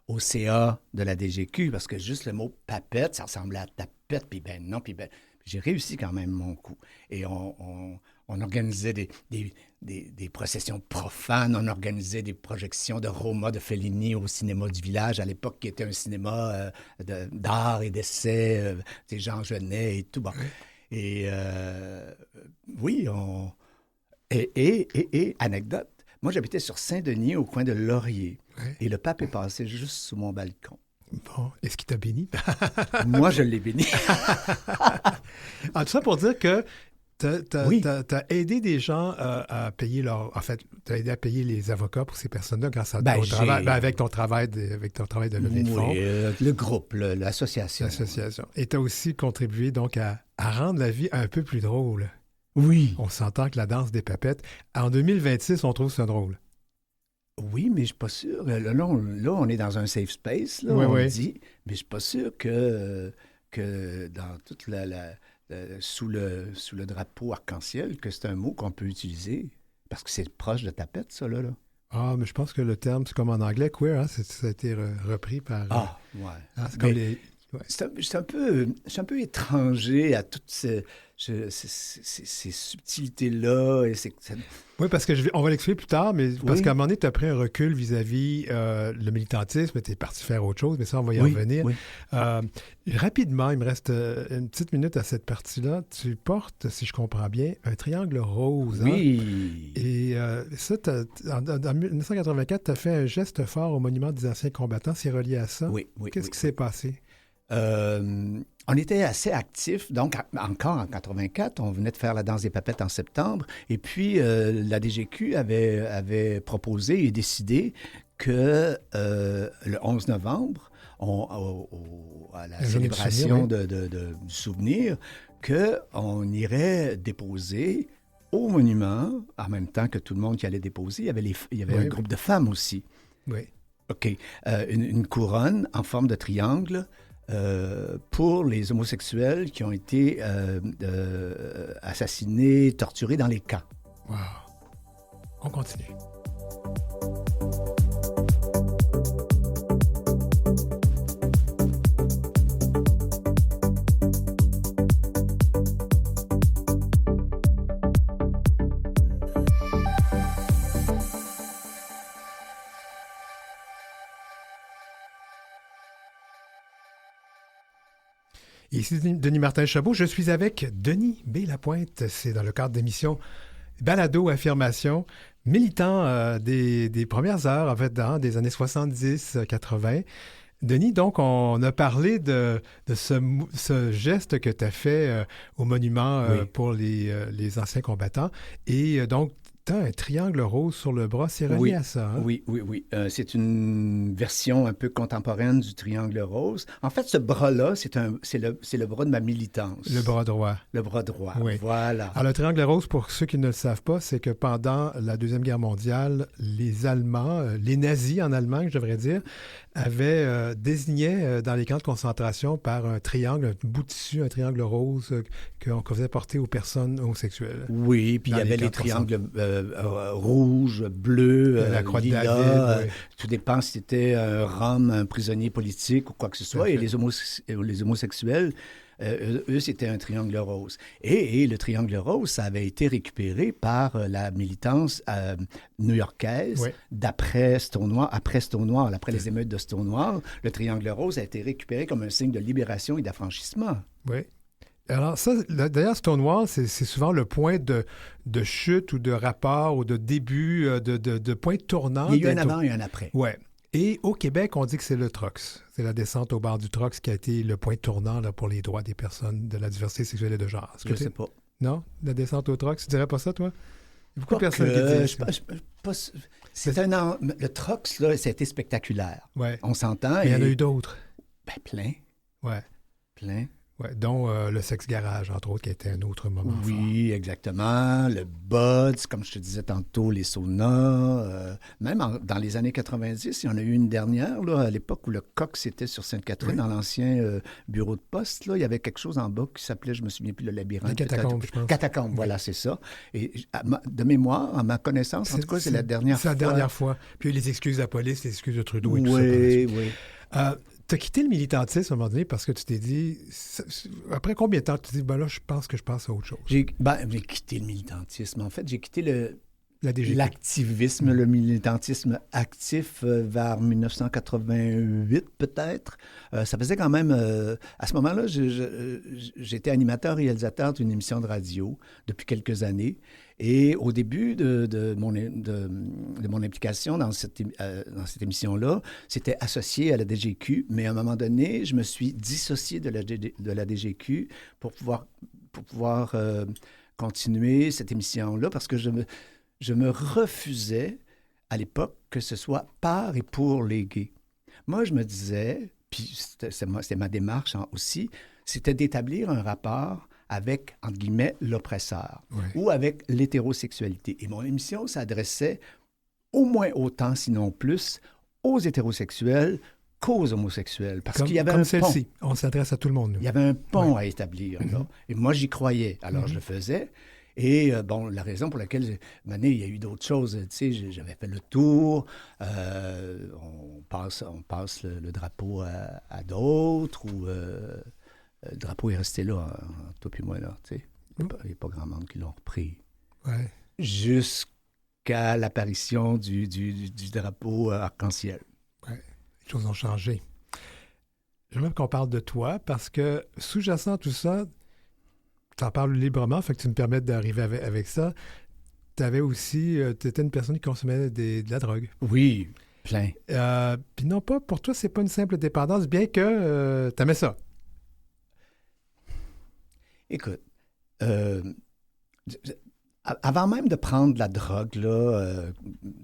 au CA de la DGQ, parce que juste le mot papette, ça ressemblait à tapette, puis ben non, puis ben... J'ai réussi quand même mon coup. Et on organisait des processions profanes, on organisait des projections de Roma de Fellini au cinéma du village, à l'époque, qui était un cinéma d'art et d'essai, des Jean Genet et tout. Bon. Et oui, Et anecdote, moi j'habitais sur Saint-Denis, au coin de Laurier, et le pape est passé juste sous mon balcon. Bon, est-ce qu'il t'a béni? Moi, je l'ai béni. Tout ça pour dire que Oui. t'as aidé des gens à payer leur... En fait, t'as aidé à payer les avocats pour ces personnes-là grâce à ton travail, avec ton travail de levée de fonds. Oui, le groupe, l'association. L'association. Et t'as aussi contribué donc à rendre la vie un peu plus drôle. Oui. On s'entend que la danse des papettes, en 2026, on trouve ça drôle. Oui, mais je ne suis pas sûr. Là, on est dans un safe space, là, on dit, mais je ne suis pas sûr que dans toute sous le drapeau arc-en-ciel, que c'est un mot qu'on peut utiliser, parce que c'est proche de tapette, ça, là. Ah, mais je pense que le terme, c'est comme en anglais, queer, hein? Ça a été repris par... ouais. C'est comme les... Ouais. Je suis un peu étranger à toutes ces subtilités-là. Oui, parce que on va l'expliquer plus tard, mais parce qu'à un moment donné, tu as pris un recul vis-à-vis le militantisme, tu es parti faire autre chose, mais ça, on va y revenir. Oui. Rapidement, il me reste une petite minute à cette partie-là. Tu portes, si je comprends bien, un triangle rose. Oui. Hein? Et ça, en 1984, tu as fait un geste fort au monument des anciens combattants. C'est relié à ça? Oui. Qu'est-ce qui s'est passé? On était assez actifs, donc encore en 84, on venait de faire la danse des papettes en septembre, et puis la DGQ avait proposé et décidé que le 11 novembre, à la célébration du souvenir, qu'on irait déposer au monument, en même temps que tout le monde qui allait déposer, il y avait un groupe de femmes aussi. Oui. OK. Une couronne en forme de triangle pour les homosexuels qui ont été assassinés, torturés dans les camps. Wow. On continue. Ici Denis Martin-Chabot. Je suis avec Denis B. Lapointe. C'est dans le cadre d'émission Balado Affirmation, militant des premières heures, en fait, des années 70-80. Denis, donc, on a parlé de ce geste que tu as fait au monument pour les anciens combattants. Et donc, tu as un triangle rose sur le bras, c'est relié à ça. Hein? Oui. C'est une version un peu contemporaine du triangle rose. En fait, ce bras-là, c'est le bras de ma militance. Le bras droit. Le bras droit, oui. Voilà. Alors, le triangle rose, pour ceux qui ne le savent pas, c'est que pendant la Deuxième Guerre mondiale, les Allemands, les nazis en Allemagne, je devrais dire, avaient désigné dans les camps de concentration par un triangle, un bout de tissu, un triangle rose qu'on faisait porter aux personnes homosexuelles. Oui, puis il y avait les triangles rouge, bleu, la croix lilas, de David, tout dépend si c'était un Rom, un prisonnier politique ou quoi que ce soit. Et les homosexuels, eux, c'était un triangle rose. Et le triangle rose, ça avait été récupéré par la militance new-yorkaise après Stonewall, après les émeutes de Stonewall. Le triangle rose a été récupéré comme un signe de libération et d'affranchissement. Oui. Alors ça, d'ailleurs, Stonewall, c'est souvent le point de chute ou de rapport ou de début, de point tournant. Il y a eu un avant et un après. Oui. Et au Québec, on dit que c'est le Trox. C'est la descente au bar du Trox qui a été le point tournant là, pour les droits des personnes de la diversité sexuelle et de genre. Je ne sais pas. Non? La descente au Trox, tu dirais pas ça, toi? Il y a beaucoup de personnes qui disent ça. Le Trox, là, ça a été spectaculaire. Ouais. On s'entend. Mais il y en a eu d'autres. Plein. Ouais. Plein. Ouais, dont le sexe garage, entre autres, qui a été un autre moment fort. Oui, exactement. Le buds, comme je te disais tantôt, les saunas. Même dans les années 90, il y en a eu une dernière, là, à l'époque où le Coq était sur Sainte-Catherine, Oui. dans l'ancien bureau de poste. Là, il y avait quelque chose en bas qui s'appelait, je me souviens plus, le labyrinthe. Les catacombes, je pense. Catacombes, voilà, c'est ça. Et de mémoire, à ma connaissance, en tout cas, c'est la dernière C'est fois. la dernière fois. Puis il y a eu les excuses de la police, les excuses de Trudeau et tout ça par la Oui, suite. oui. Tu as quitté le militantisme à un moment donné parce que tu t'es dit, après combien de temps tu t'es dit, ben là, je pense que je passe à autre chose? J'ai quitté le militantisme. En fait, j'ai quitté La DGQ. l'activisme, le militantisme actif vers 1988 peut-être. Ça faisait quand même... à ce moment-là, j'étais animateur-réalisateur d'une émission de radio depuis quelques années. Et au début de mon implication dans cette émission-là, c'était associé à la DGQ, mais à un moment donné, je me suis dissocié de la DGQ pour pouvoir continuer cette émission-là parce que je me refusais à l'époque que ce soit par et pour les gays. Moi, je me disais, puis c'était ma démarche aussi, c'était d'établir un rapport avec, entre guillemets, l'oppresseur ou avec l'hétérosexualité. Et mon émission s'adressait au moins autant, sinon plus, aux hétérosexuels qu'aux homosexuels. Parce qu'il y avait comme un celle-ci. pont. On s'adresse à tout le monde, nous. Il y avait un pont à établir. Là. Et moi, j'y croyais. Alors, je le faisais. Et bon, la raison pour laquelle, il y a eu d'autres choses, tu sais, j'avais fait le tour, on passe le drapeau à d'autres, ou le drapeau est resté là, toi puis moi, là, tu sais. Il n'y a pas grand monde qui l'ont repris. Ouais. Jusqu'à l'apparition du drapeau arc-en-ciel. Ouais. Les choses ont changé. J'aimerais qu'on parle de toi, parce que sous-jacent à tout ça, tu en parles librement, fait que tu me permets d'arriver avec ça. Tu avais aussi, tu étais une personne qui consommait de la drogue. Oui, plein. Puis non pas, pour toi, c'est pas une simple dépendance, bien que tu aimais ça. Écoute, avant même de prendre de la drogue, là,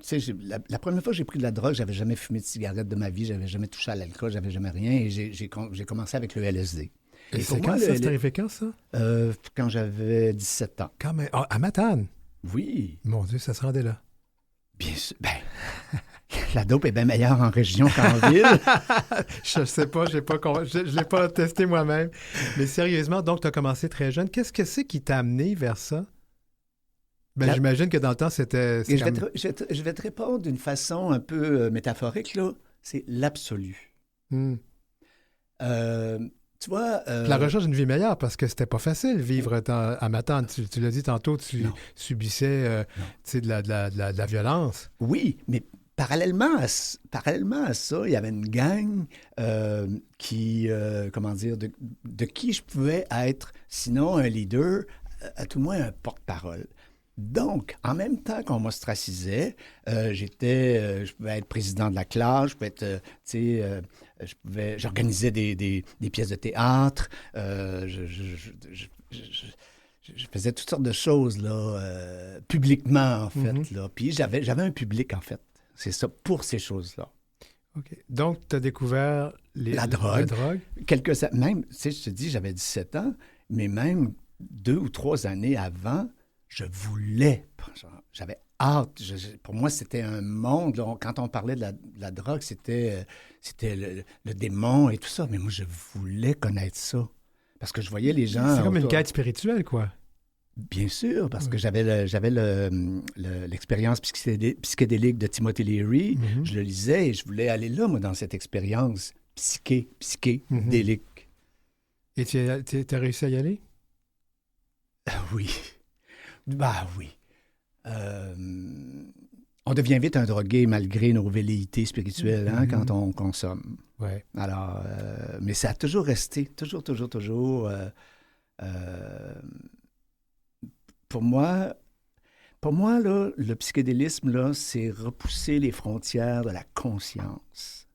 tu sais, la première fois que j'ai pris de la drogue, j'avais jamais fumé de cigarette de ma vie, j'avais jamais touché à l'alcool, j'avais jamais rien, et j'ai commencé avec le LSD. Et c'est quand ça? C'est arrivé quand, ça? Quand j'avais 17 ans. Quand même. Ah, à Matane? Oui. Mon Dieu, ça se rendait là. Bien sûr. Ben, la dope est bien meilleure en région qu'en ville. Je sais pas, je ne l'ai pas testé moi-même. Mais sérieusement, donc, tu as commencé très jeune. Qu'est-ce que c'est qui t'a amené vers ça? Ben, j'imagine que dans le temps, c'était... Je vais te répondre d'une façon un peu métaphorique, là. C'est l'absolu. Tu vois... La recherche d'une vie meilleure, parce que c'était pas facile vivre à Matane. Tu l'as dit tantôt, tu subissais de la violence. Oui, mais parallèlement à ça, il y avait une gang qui, comment dire, de qui je pouvais être, sinon un leader, à tout le moins un porte-parole. Donc, en même temps qu'on m'ostracisait, je pouvais être président de la classe, je pouvais être, j'organisais des pièces de théâtre, je faisais toutes sortes de choses, là, publiquement, en fait, là. Puis j'avais un public, en fait. C'est ça, pour ces choses-là. OK. Donc, tu as découvert la drogue. Même, tu sais, je te dis, j'avais 17 ans, mais même 2 ou 3 années avant, je voulais, j'avais hâte. Pour moi, c'était un monde. Là, quand on parlait de la drogue, c'était le démon et tout ça. Mais moi, je voulais connaître ça. Parce que je voyais les gens... C'est comme une quête spirituelle, quoi. Bien sûr, parce que j'avais l'expérience psychédélique de Timothy Leary. Je le lisais et je voulais aller là, moi, dans cette expérience psychédélique. Et tu as réussi à y aller? Oui. Bah oui. On devient vite un drogué malgré nos velléités spirituelles quand on consomme. Ouais. Alors, mais ça a toujours resté, toujours. Pour moi, là, le psychédélisme, là, c'est repousser les frontières de la conscience.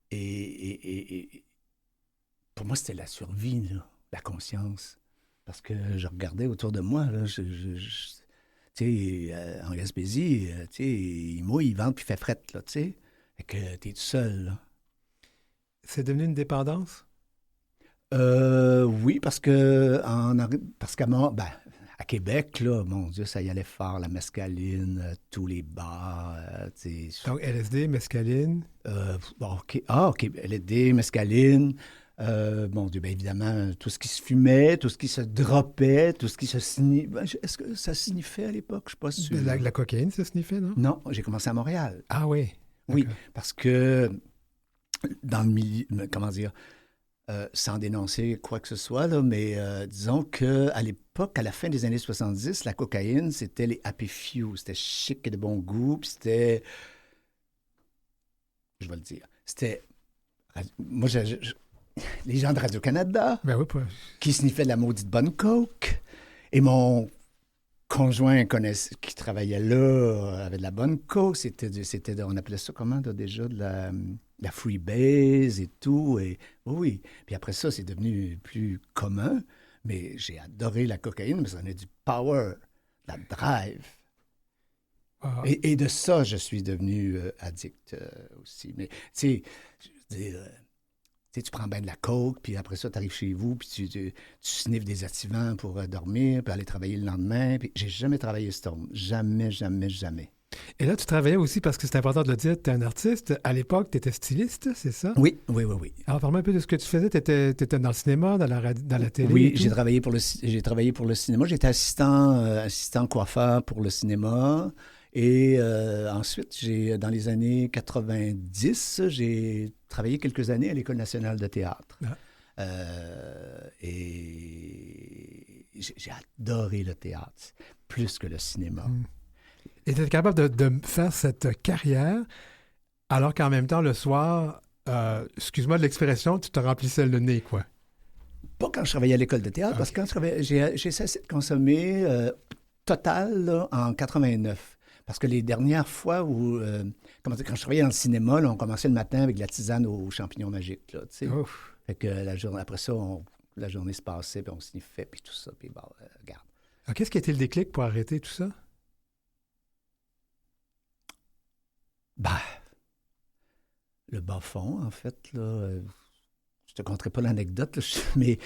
Et pour moi, c'était la survie, là, la conscience. Parce que je regardais autour de moi, là, tu sais, en Gaspésie, tu sais, il mouille, il vente, puis il fait frette, là, tu sais. Fait que t'es tout seul, là. C'est devenu une dépendance? Oui, parce à Québec, là, mon Dieu, ça y allait fort, la mescaline, tous les bars. Donc, LSD, mescaline. OK. LSD, mescaline. Mon Dieu, bien évidemment, tout ce qui se fumait, tout ce qui se droppait, tout ce qui se sniffait. Est-ce que ça sniffait à l'époque? Je ne suis pas sûr. La cocaïne, ça sniffait, non? Non, j'ai commencé à Montréal. Ah oui. Oui, parce que dans le milieu, comment dire, sans dénoncer quoi que ce soit, là, mais disons qu'à l'époque, à la fin des années 70, la cocaïne, c'était les Happy Few. C'était chic et de bon goût, puis c'était... Je vais le dire. C'était... Moi, les gens de Radio-Canada, ben oui, qui sniffaient de la maudite bonne coke, et mon conjoint qui travaillait là avait de la bonne coke, on appelait ça comment, là, déjà, de la freebase et tout, et oui. Puis après ça, c'est devenu plus commun, mais j'ai adoré la cocaïne, mais ça donnait du power, de la drive. Ah. Et de ça, je suis devenu addict aussi. Mais, tu sais, je veux dire, tu prends bien de la coke, puis après ça, tu arrives chez vous, puis tu sniffes des activants pour dormir, puis aller travailler le lendemain. Puis j'ai jamais travaillé Stone. Jamais, jamais, jamais. Et là, tu travaillais aussi, parce que c'est important de le dire, tu es un artiste. À l'époque, tu étais styliste, c'est ça? Oui. Alors, parle-moi un peu de ce que tu faisais. Tu étais dans le cinéma, dans la télé? Oui, j'ai travaillé pour le cinéma. J'étais assistant coiffeur pour le cinéma. Et ensuite, dans les années 90, j'ai travaillé quelques années à l'École nationale de théâtre. Ah. Et j'ai adoré le théâtre, plus que le cinéma. Et tu es capable de faire cette carrière, alors qu'en même temps, le soir, excuse-moi de l'expression, tu te remplissais le nez, quoi. Pas quand je travaillais à l'École de théâtre, parce que quand j'ai cessé de consommer total là, en 89. Parce que les dernières fois où, quand je travaillais dans le cinéma, là, on commençait le matin avec de la tisane aux champignons magiques. Là, fait que après ça, la journée se passait, puis on sniffait, puis tout ça. Puis bon, regarde. Alors, qu'est-ce qui a été le déclic pour arrêter tout ça? Le bas fond, en fait, là. Je te conterai pas l'anecdote, là, mais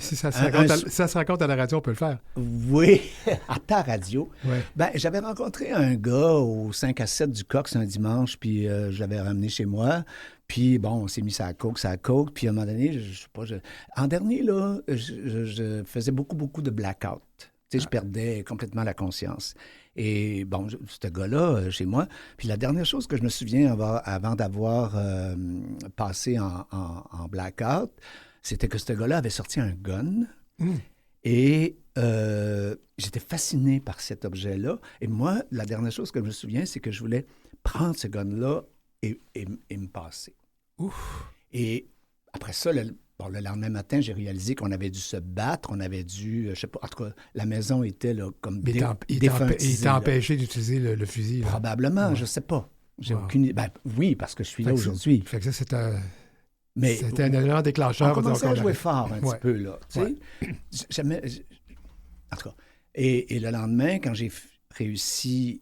si ça se raconte à la radio, on peut le faire. Oui, à ta radio. Ouais. J'avais rencontré un gars au 5 à 7 du Coq, c'est un dimanche, puis je l'avais ramené chez moi. Puis bon, on s'est mis ça coke, puis à un moment donné, je sais pas, en dernier, là, je faisais beaucoup de blackout. Tu sais, je perdais complètement la conscience. Et bon, ce gars-là, chez moi, puis la dernière chose que je me souviens avant d'avoir passé en blackout, c'était que ce gars-là avait sorti un gun. Et j'étais fasciné par cet objet-là. Et moi, la dernière chose que je me souviens, c'est que je voulais prendre ce gun-là et me passer. Ouf! Et après ça, le lendemain matin, j'ai réalisé qu'on avait dû se battre, on avait dû, je sais pas, en tout cas, la maison était là comme défuntisée. Il t'a empêché d'utiliser le fusil. Là. Probablement, je sais pas. J'ai aucune idée. Oui, parce que je suis là aujourd'hui. Fait que ça, c'était un élément déclencheur. On commençait à jouer fort un petit peu, là. Tu sais, en tout cas. Et le lendemain, quand j'ai réussi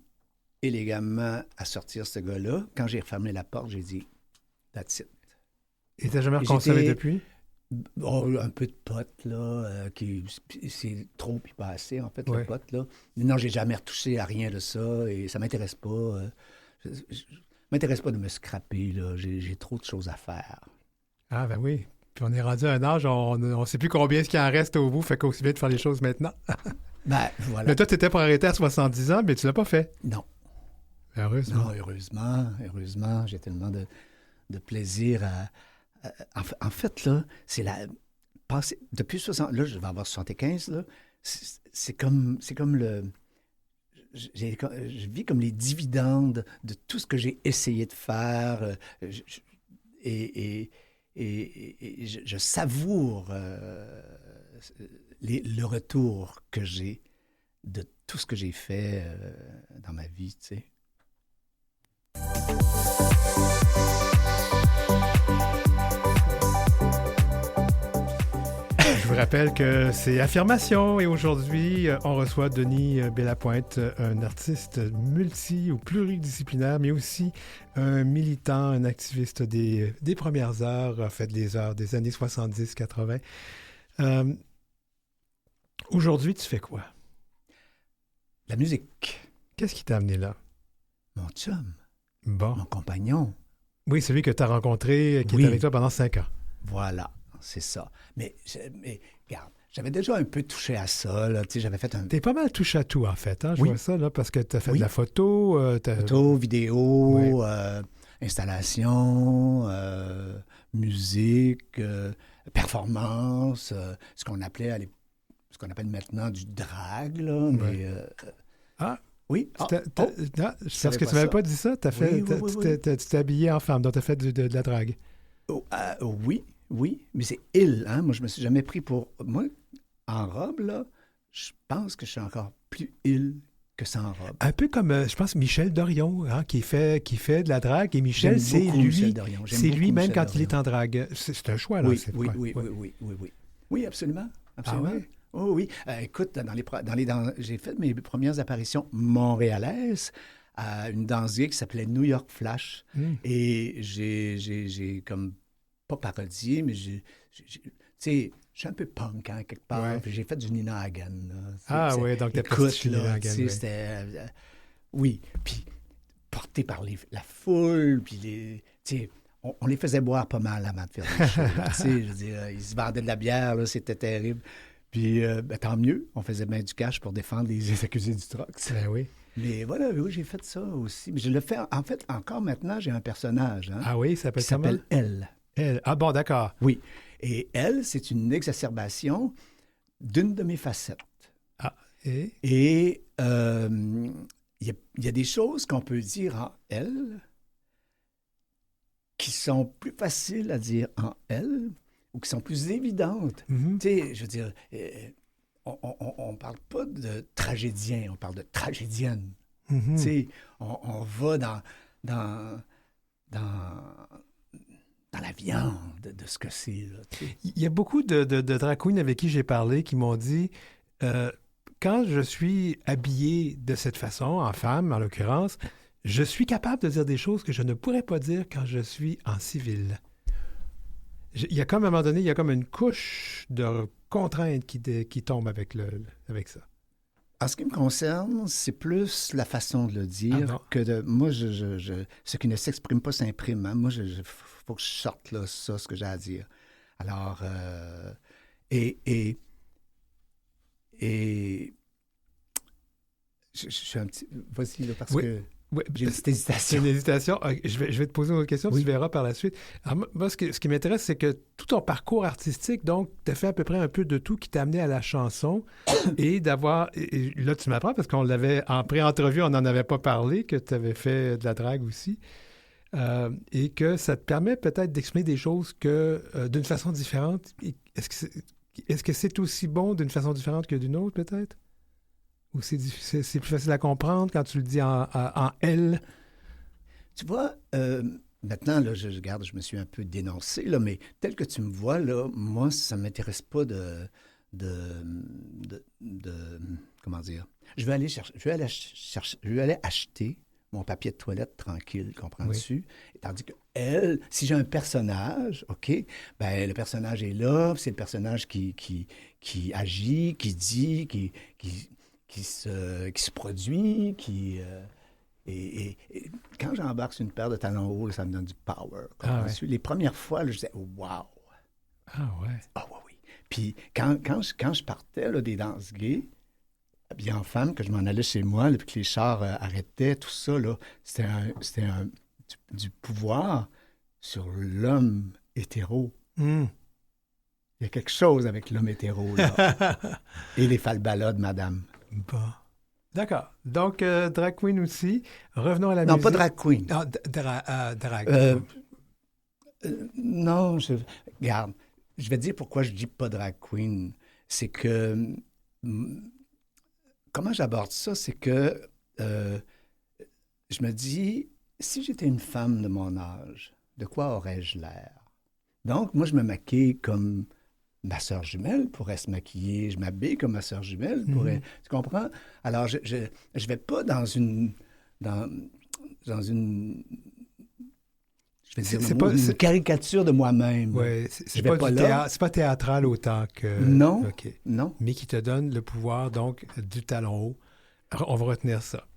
élégamment à sortir ce gars-là, quand j'ai refermé la porte, j'ai dit « That's it ». Et t'as jamais reconsommé depuis? Un peu de pot, là, c'est trop puis pas assez, en fait, le pot, là. Non, j'ai jamais retouché à rien de ça et ça m'intéresse pas. Je m'intéresse pas de me scraper, là. J'ai trop de choses à faire. Ah, ben oui. Puis on est rendu à un âge, on ne sait plus combien ce qui en reste au bout, fait qu'aussi bien de faire les choses maintenant. Voilà. Mais toi, tu étais pour arrêter à 70 ans, mais tu l'as pas fait. Non. Heureusement. Non, heureusement. J'ai tellement de plaisir à... En fait, là, c'est depuis 60... Là, je vais avoir 75, là. C'est comme le... Je vis comme les dividendes de tout ce que j'ai essayé de faire. Et je savoure le retour que j'ai de tout ce que j'ai fait dans ma vie, tu sais. Je vous rappelle que c'est Affirmation et aujourd'hui, on reçoit Denis Bellapointe, un artiste multi- ou pluridisciplinaire, mais aussi un militant, un activiste des premières heures, en fait, des heures des années 70-80. Aujourd'hui, tu fais quoi? La musique. Qu'est-ce qui t'a amené là? Mon chum, Bon. mon compagnon. Oui, celui que tu as rencontré, qui est avec toi pendant 5 ans. Voilà, c'est ça. Mais regarde, j'avais déjà un peu touché à ça. Là. Tu sais, j'avais fait un... T'es pas mal touche à tout, en fait. Hein? Je Oui. vois ça, là, parce que tu as fait Oui. de la photo. Photo, vidéo, installation, musique, performance, ce qu'on appelait ce qu'on appelle maintenant du drag, là. Mais, oui. Parce que tu m'avais pas dit ça. Tu t'es habillé en femme, donc tu as fait de la drague. Oui, mais c'est il. Hein? Moi, je me suis jamais pris pour... Moi, en robe, là, je pense que je suis encore plus il que sans robe. Un peu comme, je pense, Michel Dorion, hein, qui fait de la drague. Et Michel, c'est lui-même quand il est en drague. C'est un choix, là. Oui, absolument. Ah ouais? Oh oui. Écoute, j'ai fait mes premières apparitions montréalaises à une danseuse qui s'appelait New York Flash. Et j'ai comme, pas parodié, mais tu sais, je suis un peu punk, hein, quelque part. Ouais. Puis j'ai fait du Nina Hagen. Oui, donc t'as pas du Nina Hagen. C'était... oui, puis porté par la foule, puis on les faisait boire pas mal avant de faire des shows. Je veux dire, ils se vendaient de la bière, là, c'était terrible. Puis, tant mieux, on faisait bien du cash pour défendre les accusés du troc. Ben oui. Mais voilà, oui, j'ai fait ça aussi. Mais je le fais, en fait, encore maintenant, j'ai un personnage. Hein, ah oui, ça s'appelle Elle. Elle. Ah bon, d'accord. Oui. Et elle, c'est une exacerbation d'une de mes facettes. Ah, et il y a des choses qu'on peut dire en elle qui sont plus faciles à dire en elle ou qui sont plus évidentes. Mm-hmm. Tu sais, je veux dire, on parle pas de tragédien, on parle de tragédienne. Mm-hmm. Tu sais, on va dans la viande de ce que c'est. Là, tu sais. Il y a beaucoup de drag queens avec qui j'ai parlé qui m'ont dit quand je suis habillé de cette façon, en femme en l'occurrence, je suis capable de dire des choses que je ne pourrais pas dire quand je suis en civil. Il y a comme, à un moment donné, il y a comme une couche de contraintes qui tombe avec ça. En ce qui me concerne, c'est plus la façon de le dire que de... Moi, ce qui ne s'exprime pas s'imprime. Hein. Moi, faut que je sorte là, ça, ce que j'ai à dire. Alors, je suis un petit... Vas-y, là, parce que... Oui, j'ai une petite hésitation. C'est une hésitation. Je vais te poser une autre question, tu verras par la suite. Alors, moi, ce qui m'intéresse, c'est que tout ton parcours artistique, donc, tu as fait à peu près un peu de tout qui t'a amené à la chanson et d'avoir... Et là, tu m'apprends, parce qu'on l'avait... En pré-entrevue, on n'en avait pas parlé, que tu avais fait de la drague aussi. Et que ça te permet peut-être d'exprimer des choses que d'une façon différente. Est-ce que c'est aussi bon d'une façon différente que d'une autre, peut-être? Ou c'est plus facile à comprendre quand tu le dis en elle? Tu vois, maintenant, là, je me suis un peu dénoncé, là, mais tel que tu me vois, là, moi, ça ne m'intéresse pas de comment dire? Je vais aller acheter mon papier de toilette tranquille, comprends-tu? Oui. Tandis que elle, si j'ai un personnage, OK, ben le personnage est là, c'est le personnage qui agit, qui dit, qui se produit, et quand j'embarque sur une paire de talons hauts, ça me donne du power. Les premières fois, là, je disais « wow ». Ah ouais? Ah oui. Puis quand je partais là, des danses gays, bien en femme, que je m'en allais chez moi, là, puis que les chars arrêtaient, tout ça, là, c'était du pouvoir sur l'homme hétéro. Mm. Il y a quelque chose avec l'homme hétéro, là. Et les falbalas, madame. Bon. D'accord. Donc, drag queen aussi. Revenons à la musique. Non, pas drag queen. Ah, drag. Non, regarde, je vais dire pourquoi je dis pas drag queen. C'est que... Comment j'aborde ça? C'est que je me dis, si j'étais une femme de mon âge, de quoi aurais-je l'air? Donc, moi, je me maquille comme ma sœur jumelle pourrait se maquiller, je m'habille comme ma sœur jumelle pourrait. Tu comprends? Alors, je vais pas dans une je vais dire une caricature de moi-même. Oui, c'est pas théâtral autant que... Non, okay. Non. Mais qui te donne le pouvoir, donc, du talon haut. On va retenir ça.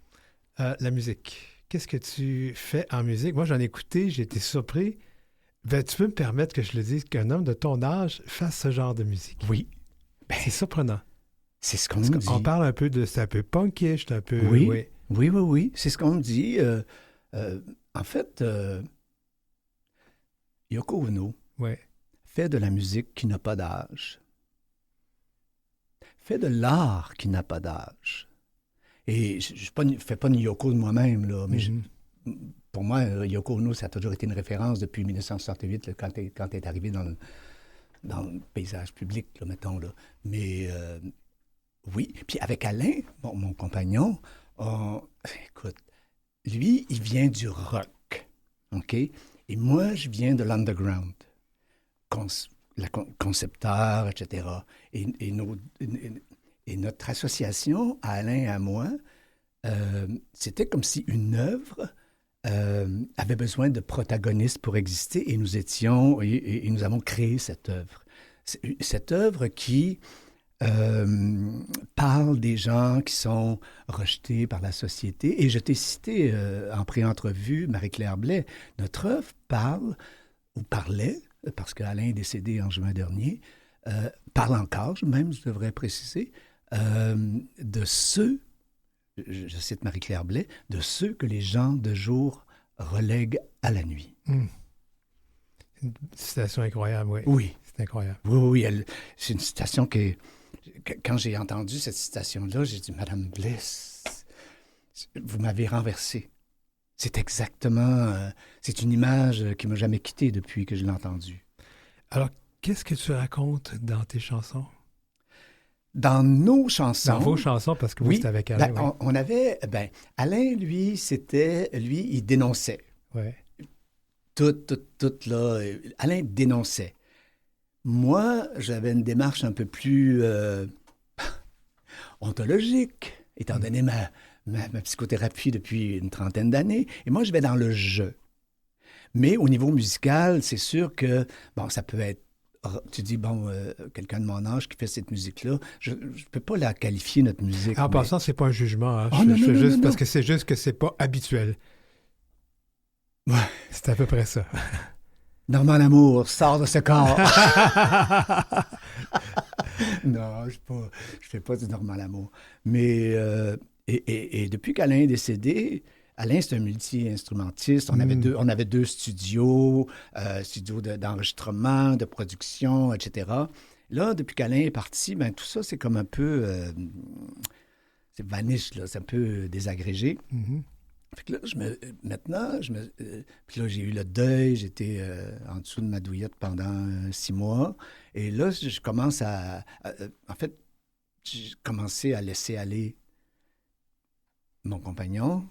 La musique. Qu'est-ce que tu fais en musique? Moi, j'en ai écouté, j'ai été surpris. Ben, tu peux me permettre que je le dise, qu'un homme de ton âge fasse ce genre de musique? Oui. C'est surprenant. C'est ce qu'on me dit. On parle un peu de... C'est un peu punkish, c'est un peu... Oui. C'est ce qu'on me dit. En fait, Yoko Ono fait de la musique qui n'a pas d'âge. Fait de l'art qui n'a pas d'âge. Et je ne fais pas ni Yoko de moi-même, là, mais pour moi, Yoko Ono, ça a toujours été une référence depuis 1968, là, quand elle est arrivée dans le paysage public, là, mettons. Là. Mais oui. Puis avec Alain, mon compagnon, écoute, lui, il vient du rock, OK? Et moi, je viens de l'underground, concepteur, etc. Et notre association, Alain et à moi, c'était comme si une œuvre avait besoin de protagonistes pour exister, et nous avons créé cette œuvre. Cette œuvre qui parle des gens qui sont rejetés par la société. Et je t'ai cité en pré-entrevue Marie-Claire Blais. Notre œuvre parlait, parce qu'Alain est décédé en juin dernier, parle encore, même, je devrais préciser, de ceux, je cite Marie-Claire Blais, de ceux que les gens de jour relèguent à la nuit. Une citation incroyable, oui. Oui. C'est incroyable. Oui, c'est une citation qui quand j'ai entendu cette citation-là, j'ai dit, Madame Bliss, vous m'avez renversé. C'est exactement... c'est une image qui ne m'a jamais quitté depuis que je l'ai entendue. Alors, qu'est-ce que tu racontes dans tes chansons? Dans nos chansons... Dans vos chansons, parce que vous, c'était avec Alain. On avait... Alain, lui, il dénonçait. Oui. Tout, là... Alain dénonçait. Moi, j'avais une démarche un peu plus ontologique, étant donné ma psychothérapie depuis une trentaine d'années. Et moi, je vais dans le jeu. Mais au niveau musical, c'est sûr que, ça peut être... Tu dis, quelqu'un de mon âge qui fait cette musique-là, je ne peux pas la qualifier, notre musique. En passant, c'est pas un jugement. Hein. Non. Parce que c'est juste que c'est pas habituel. Ouais. C'est à peu près ça. Normand Lamour, sors de ce corps. Non, je ne fais pas du Normand Lamour. Mais, et depuis qu'Alain est décédé, Alain, c'est un multi-instrumentiste. On avait deux studios, d'enregistrement, de production, etc. Là, depuis qu'Alain est parti, tout ça, c'est comme un peu... c'est vanish, là, c'est un peu désagrégé. Mm-hmm. Fait que là, puis là, j'ai eu le deuil, j'étais en dessous de ma douillette pendant 6 mois. Et là, je commence en fait, j'ai commencé à laisser aller mon compagnon.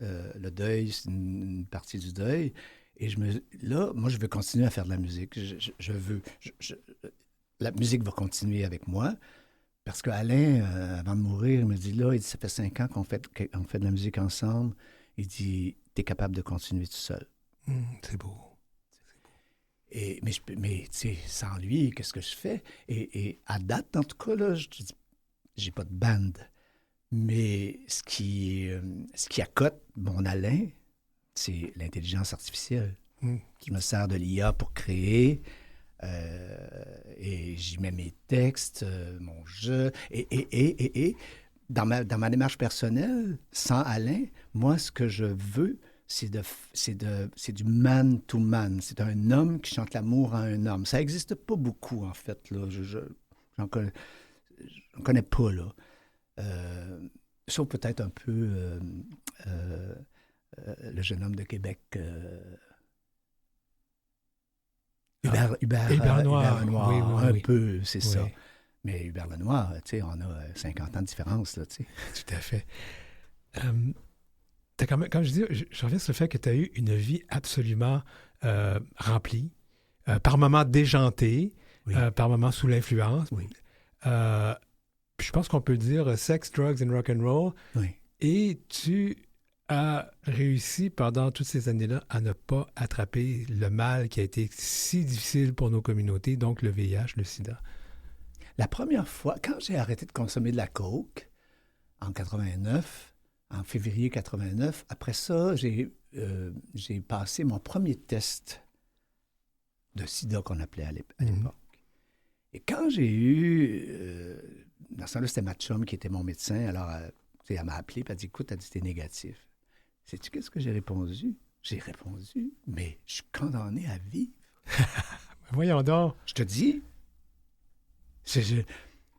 Le deuil, c'est une partie du deuil. Et moi, je veux continuer à faire de la musique. La musique va continuer avec moi. Parce qu'Alain, avant de mourir, il me dit, là, ça fait 5 ans qu'on fait de la musique ensemble. Il dit, t'es capable de continuer tout seul. C'est beau. Mais tu sais, sans lui, qu'est-ce que je fais? Et à date, en tout cas, là, je dis, j'ai pas de band. Mais ce qui accote mon Alain, c'est l'intelligence artificielle. Je me sers de l'IA pour créer, et j'y mets mes textes, mon jeu, et dans ma démarche personnelle, sans Alain, moi, ce que je veux, c'est du man to man. C'est un homme qui chante l'amour à un homme. Ça n'existe pas beaucoup, en fait. Là. J'en connais pas, là. Sauf peut-être un peu le jeune homme de Québec, Hubert Lenoir. Oui. Un peu, c'est ça. Mais Hubert Lenoir, tu sais, on a 50 ans de différence, là, tu sais. Tout à fait. T'as quand même, comme je dis, je reviens sur le fait que tu as eu une vie absolument remplie, par moments déjantée, Oui. Par moments sous l'influence. Oui. Puis je pense qu'on peut dire sex, drugs and rock and roll. Oui. Et tu as réussi pendant toutes ces années-là à ne pas attraper le mal qui a été si difficile pour nos communautés, donc le VIH, le sida. La première fois, quand j'ai arrêté de consommer de la coke, en 89, en février 89, après ça, j'ai passé mon premier test de sida qu'on appelait à l'époque. Et quand j'ai eu... dans ce temps-là, c'était ma chum qui était mon médecin. Alors, elle m'a appelé et elle a dit, écoute, elle a dit, t'es négatif. Sais-tu qu'est-ce que j'ai répondu? J'ai répondu, mais je suis condamné à vivre. Voyons donc. Je te dis,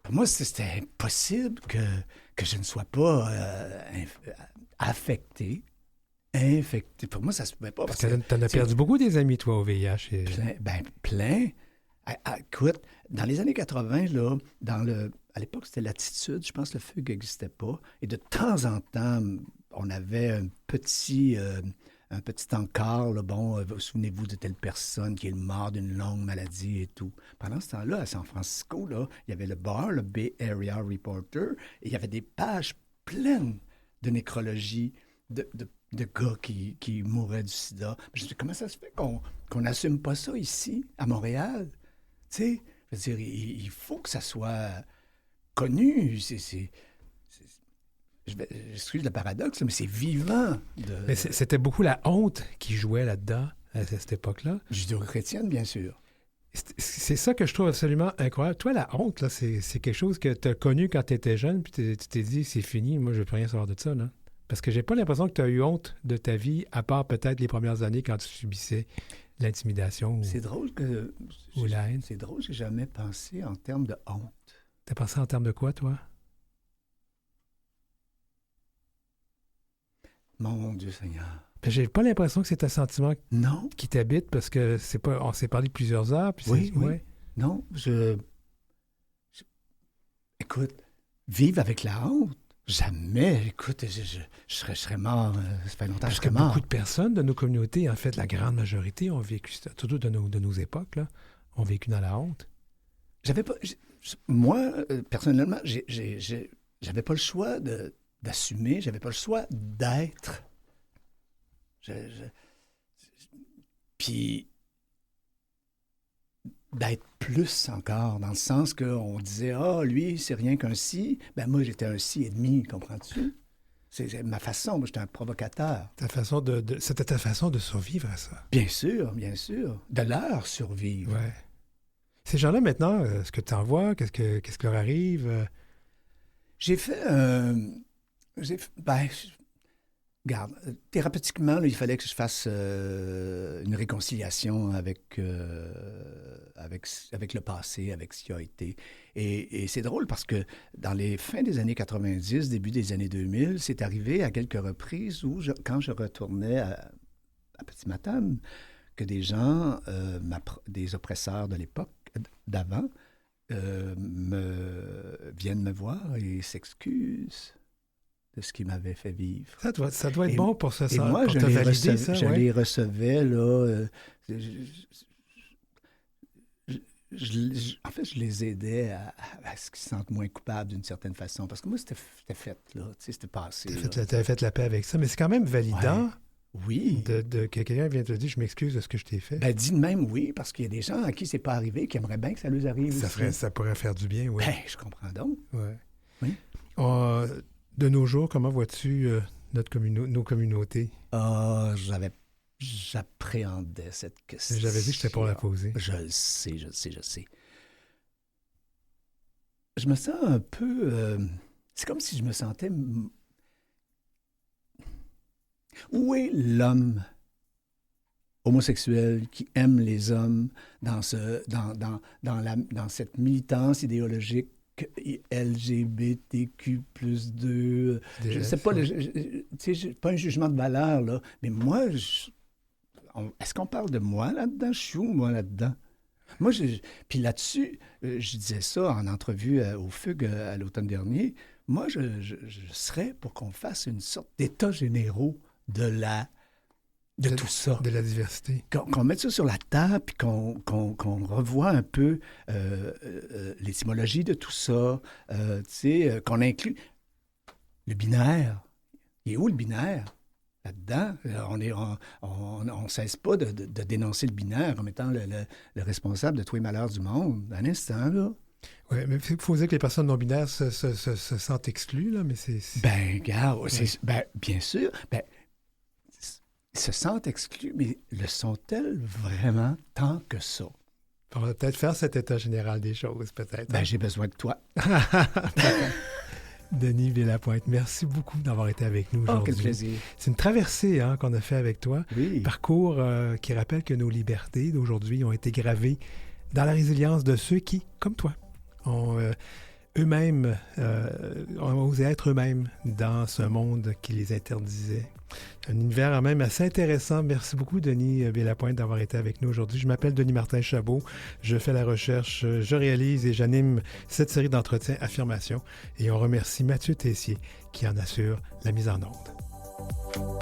pour moi, c'était impossible que je ne sois pas affecté, infecté. Pour moi, ça se pouvait pas. Parce que t'en as perdu beaucoup des amis, toi, au VIH. Et... Plein. Écoute, dans les années 80, là, à l'époque, c'était l'Attitude. Je pense que le FUG n'existait pas. Et de temps en temps, on avait un petit encart. Là, bon, souvenez-vous de telle personne qui est morte d'une longue maladie et tout. Pendant ce temps-là, à San Francisco, là, il y avait le bar, le Bay Area Reporter, et il y avait des pages pleines de nécrologie, de gars qui mouraient du sida. Je me dis, comment ça se fait qu'on n'assume pas ça ici, à Montréal? Tu sais, je veux dire, il faut que ça soit connu. Excuse le paradoxe, mais c'est vivant. Mais c'était beaucoup la honte qui jouait là-dedans, à cette époque-là. Judéo-chrétienne, bien sûr. C'est ça que je trouve absolument incroyable. Toi, la honte, là, c'est quelque chose que tu as connu quand tu étais jeune, puis tu t'es dit, c'est fini, moi, je ne veux plus rien savoir de ça, là. Parce que j'ai pas l'impression que tu as eu honte de ta vie, à part peut-être les premières années quand tu subissais l'intimidation c'est drôle que ou la haine. C'est drôle, j'ai jamais pensé en termes de honte. T'as pensé en termes de quoi, toi? Mon Dieu Seigneur. J'ai pas l'impression que c'est un sentiment non. qui t'habite parce que c'est pas. On s'est parlé plusieurs heures. Puis oui. Ouais. Non, écoute, vivre avec la honte. Jamais. Écoute, je serais mort. Ça fait longtemps que je serais mort. Beaucoup de personnes de nos communautés, en fait, la grande majorité, ont vécu, surtout de nos époques, là, ont vécu dans la honte. Moi, personnellement, j'avais pas le choix d'assumer, j'avais pas le choix d'être. Puis d'être plus encore, dans le sens qu'on disait, lui, c'est rien qu'un si. Ben moi, j'étais un si et demi, comprends-tu? C'est ma façon, moi, j'étais un provocateur. C'était ta façon de survivre à ça. Bien sûr. De leur survivre. Ouais. Ces gens-là, maintenant, ce que tu en vois, qu'est-ce qui leur arrive? J'ai fait regarde, thérapeutiquement, là, il fallait que je fasse une réconciliation avec le passé, avec ce qui a été. Et c'est drôle parce que dans les fins des années 90, début des années 2000, c'est arrivé à quelques reprises où, quand je retournais à Petit-Matane, que des gens, des oppresseurs de l'époque, d'avant, viennent me voir et s'excusent de ce qui m'avait fait vivre. Ça doit être bon pour ça. Et moi, je les recevais, là. En fait, je les aidais à ce qu'ils se sentent moins coupables d'une certaine façon. Parce que moi, c'était fait, là. Tu sais, c'était passé. T'avais fait la paix avec ça. Mais c'est quand même validant. Ouais. Oui. Que quelqu'un vienne te dire, je m'excuse de ce que je t'ai fait. Ben, dis de même oui, parce qu'il y a des gens à qui c'est pas arrivé, qui aimeraient bien que ça leur arrive. Ça pourrait faire du bien, oui. Ben, je comprends donc. Ouais. Oui. De nos jours, comment vois-tu nos communautés? J'appréhendais cette question. J'avais dit que j'étais pour la poser. Je le sais. Je me sens un peu... c'est comme si je me sentais... Où est l'homme homosexuel qui aime les hommes dans cette militance idéologique LGBTQ plus 2. Je ne sais pas, pas un jugement de valeur, là, mais moi, est-ce qu'on parle de moi là-dedans? Je suis où, moi, là-dedans? Moi, puis là-dessus, je disais ça en entrevue au FUG à l'automne dernier, moi, je serais pour qu'on fasse une sorte d'état généraux de de tout ça. De la diversité. Qu'on mette ça sur la table, puis qu'on revoie un peu l'étymologie de tout ça, qu'on inclut le binaire. Il est où le binaire là-dedans? On ne cesse pas de dénoncer le binaire comme étant le responsable de tous les malheurs du monde. Un instant, là. Oui, mais il faut dire que les personnes non-binaires se sentent exclues, là, mais c'est... Ben, regarde, bien sûr. Ils se sentent exclus, mais le sont-elles vraiment tant que ça? On va peut-être faire cet état général des choses, peut-être. Ben, j'ai besoin de toi. Denis Villapointe, merci beaucoup d'avoir été avec nous aujourd'hui. Quel plaisir. C'est une traversée qu'on a fait avec toi. Oui. Parcours qui rappelle que nos libertés d'aujourd'hui ont été gravées dans la résilience de ceux qui, comme toi, ont eux-mêmes, ont osé être eux-mêmes dans ce monde qui les interdisait. Un univers même assez intéressant. Merci beaucoup, Denis Villapointe, d'avoir été avec nous aujourd'hui. Je m'appelle Denis Martin-Chabot. Je fais la recherche, je réalise et j'anime cette série d'entretiens Affirmation. Et on remercie Mathieu Tessier qui en assure la mise en onde.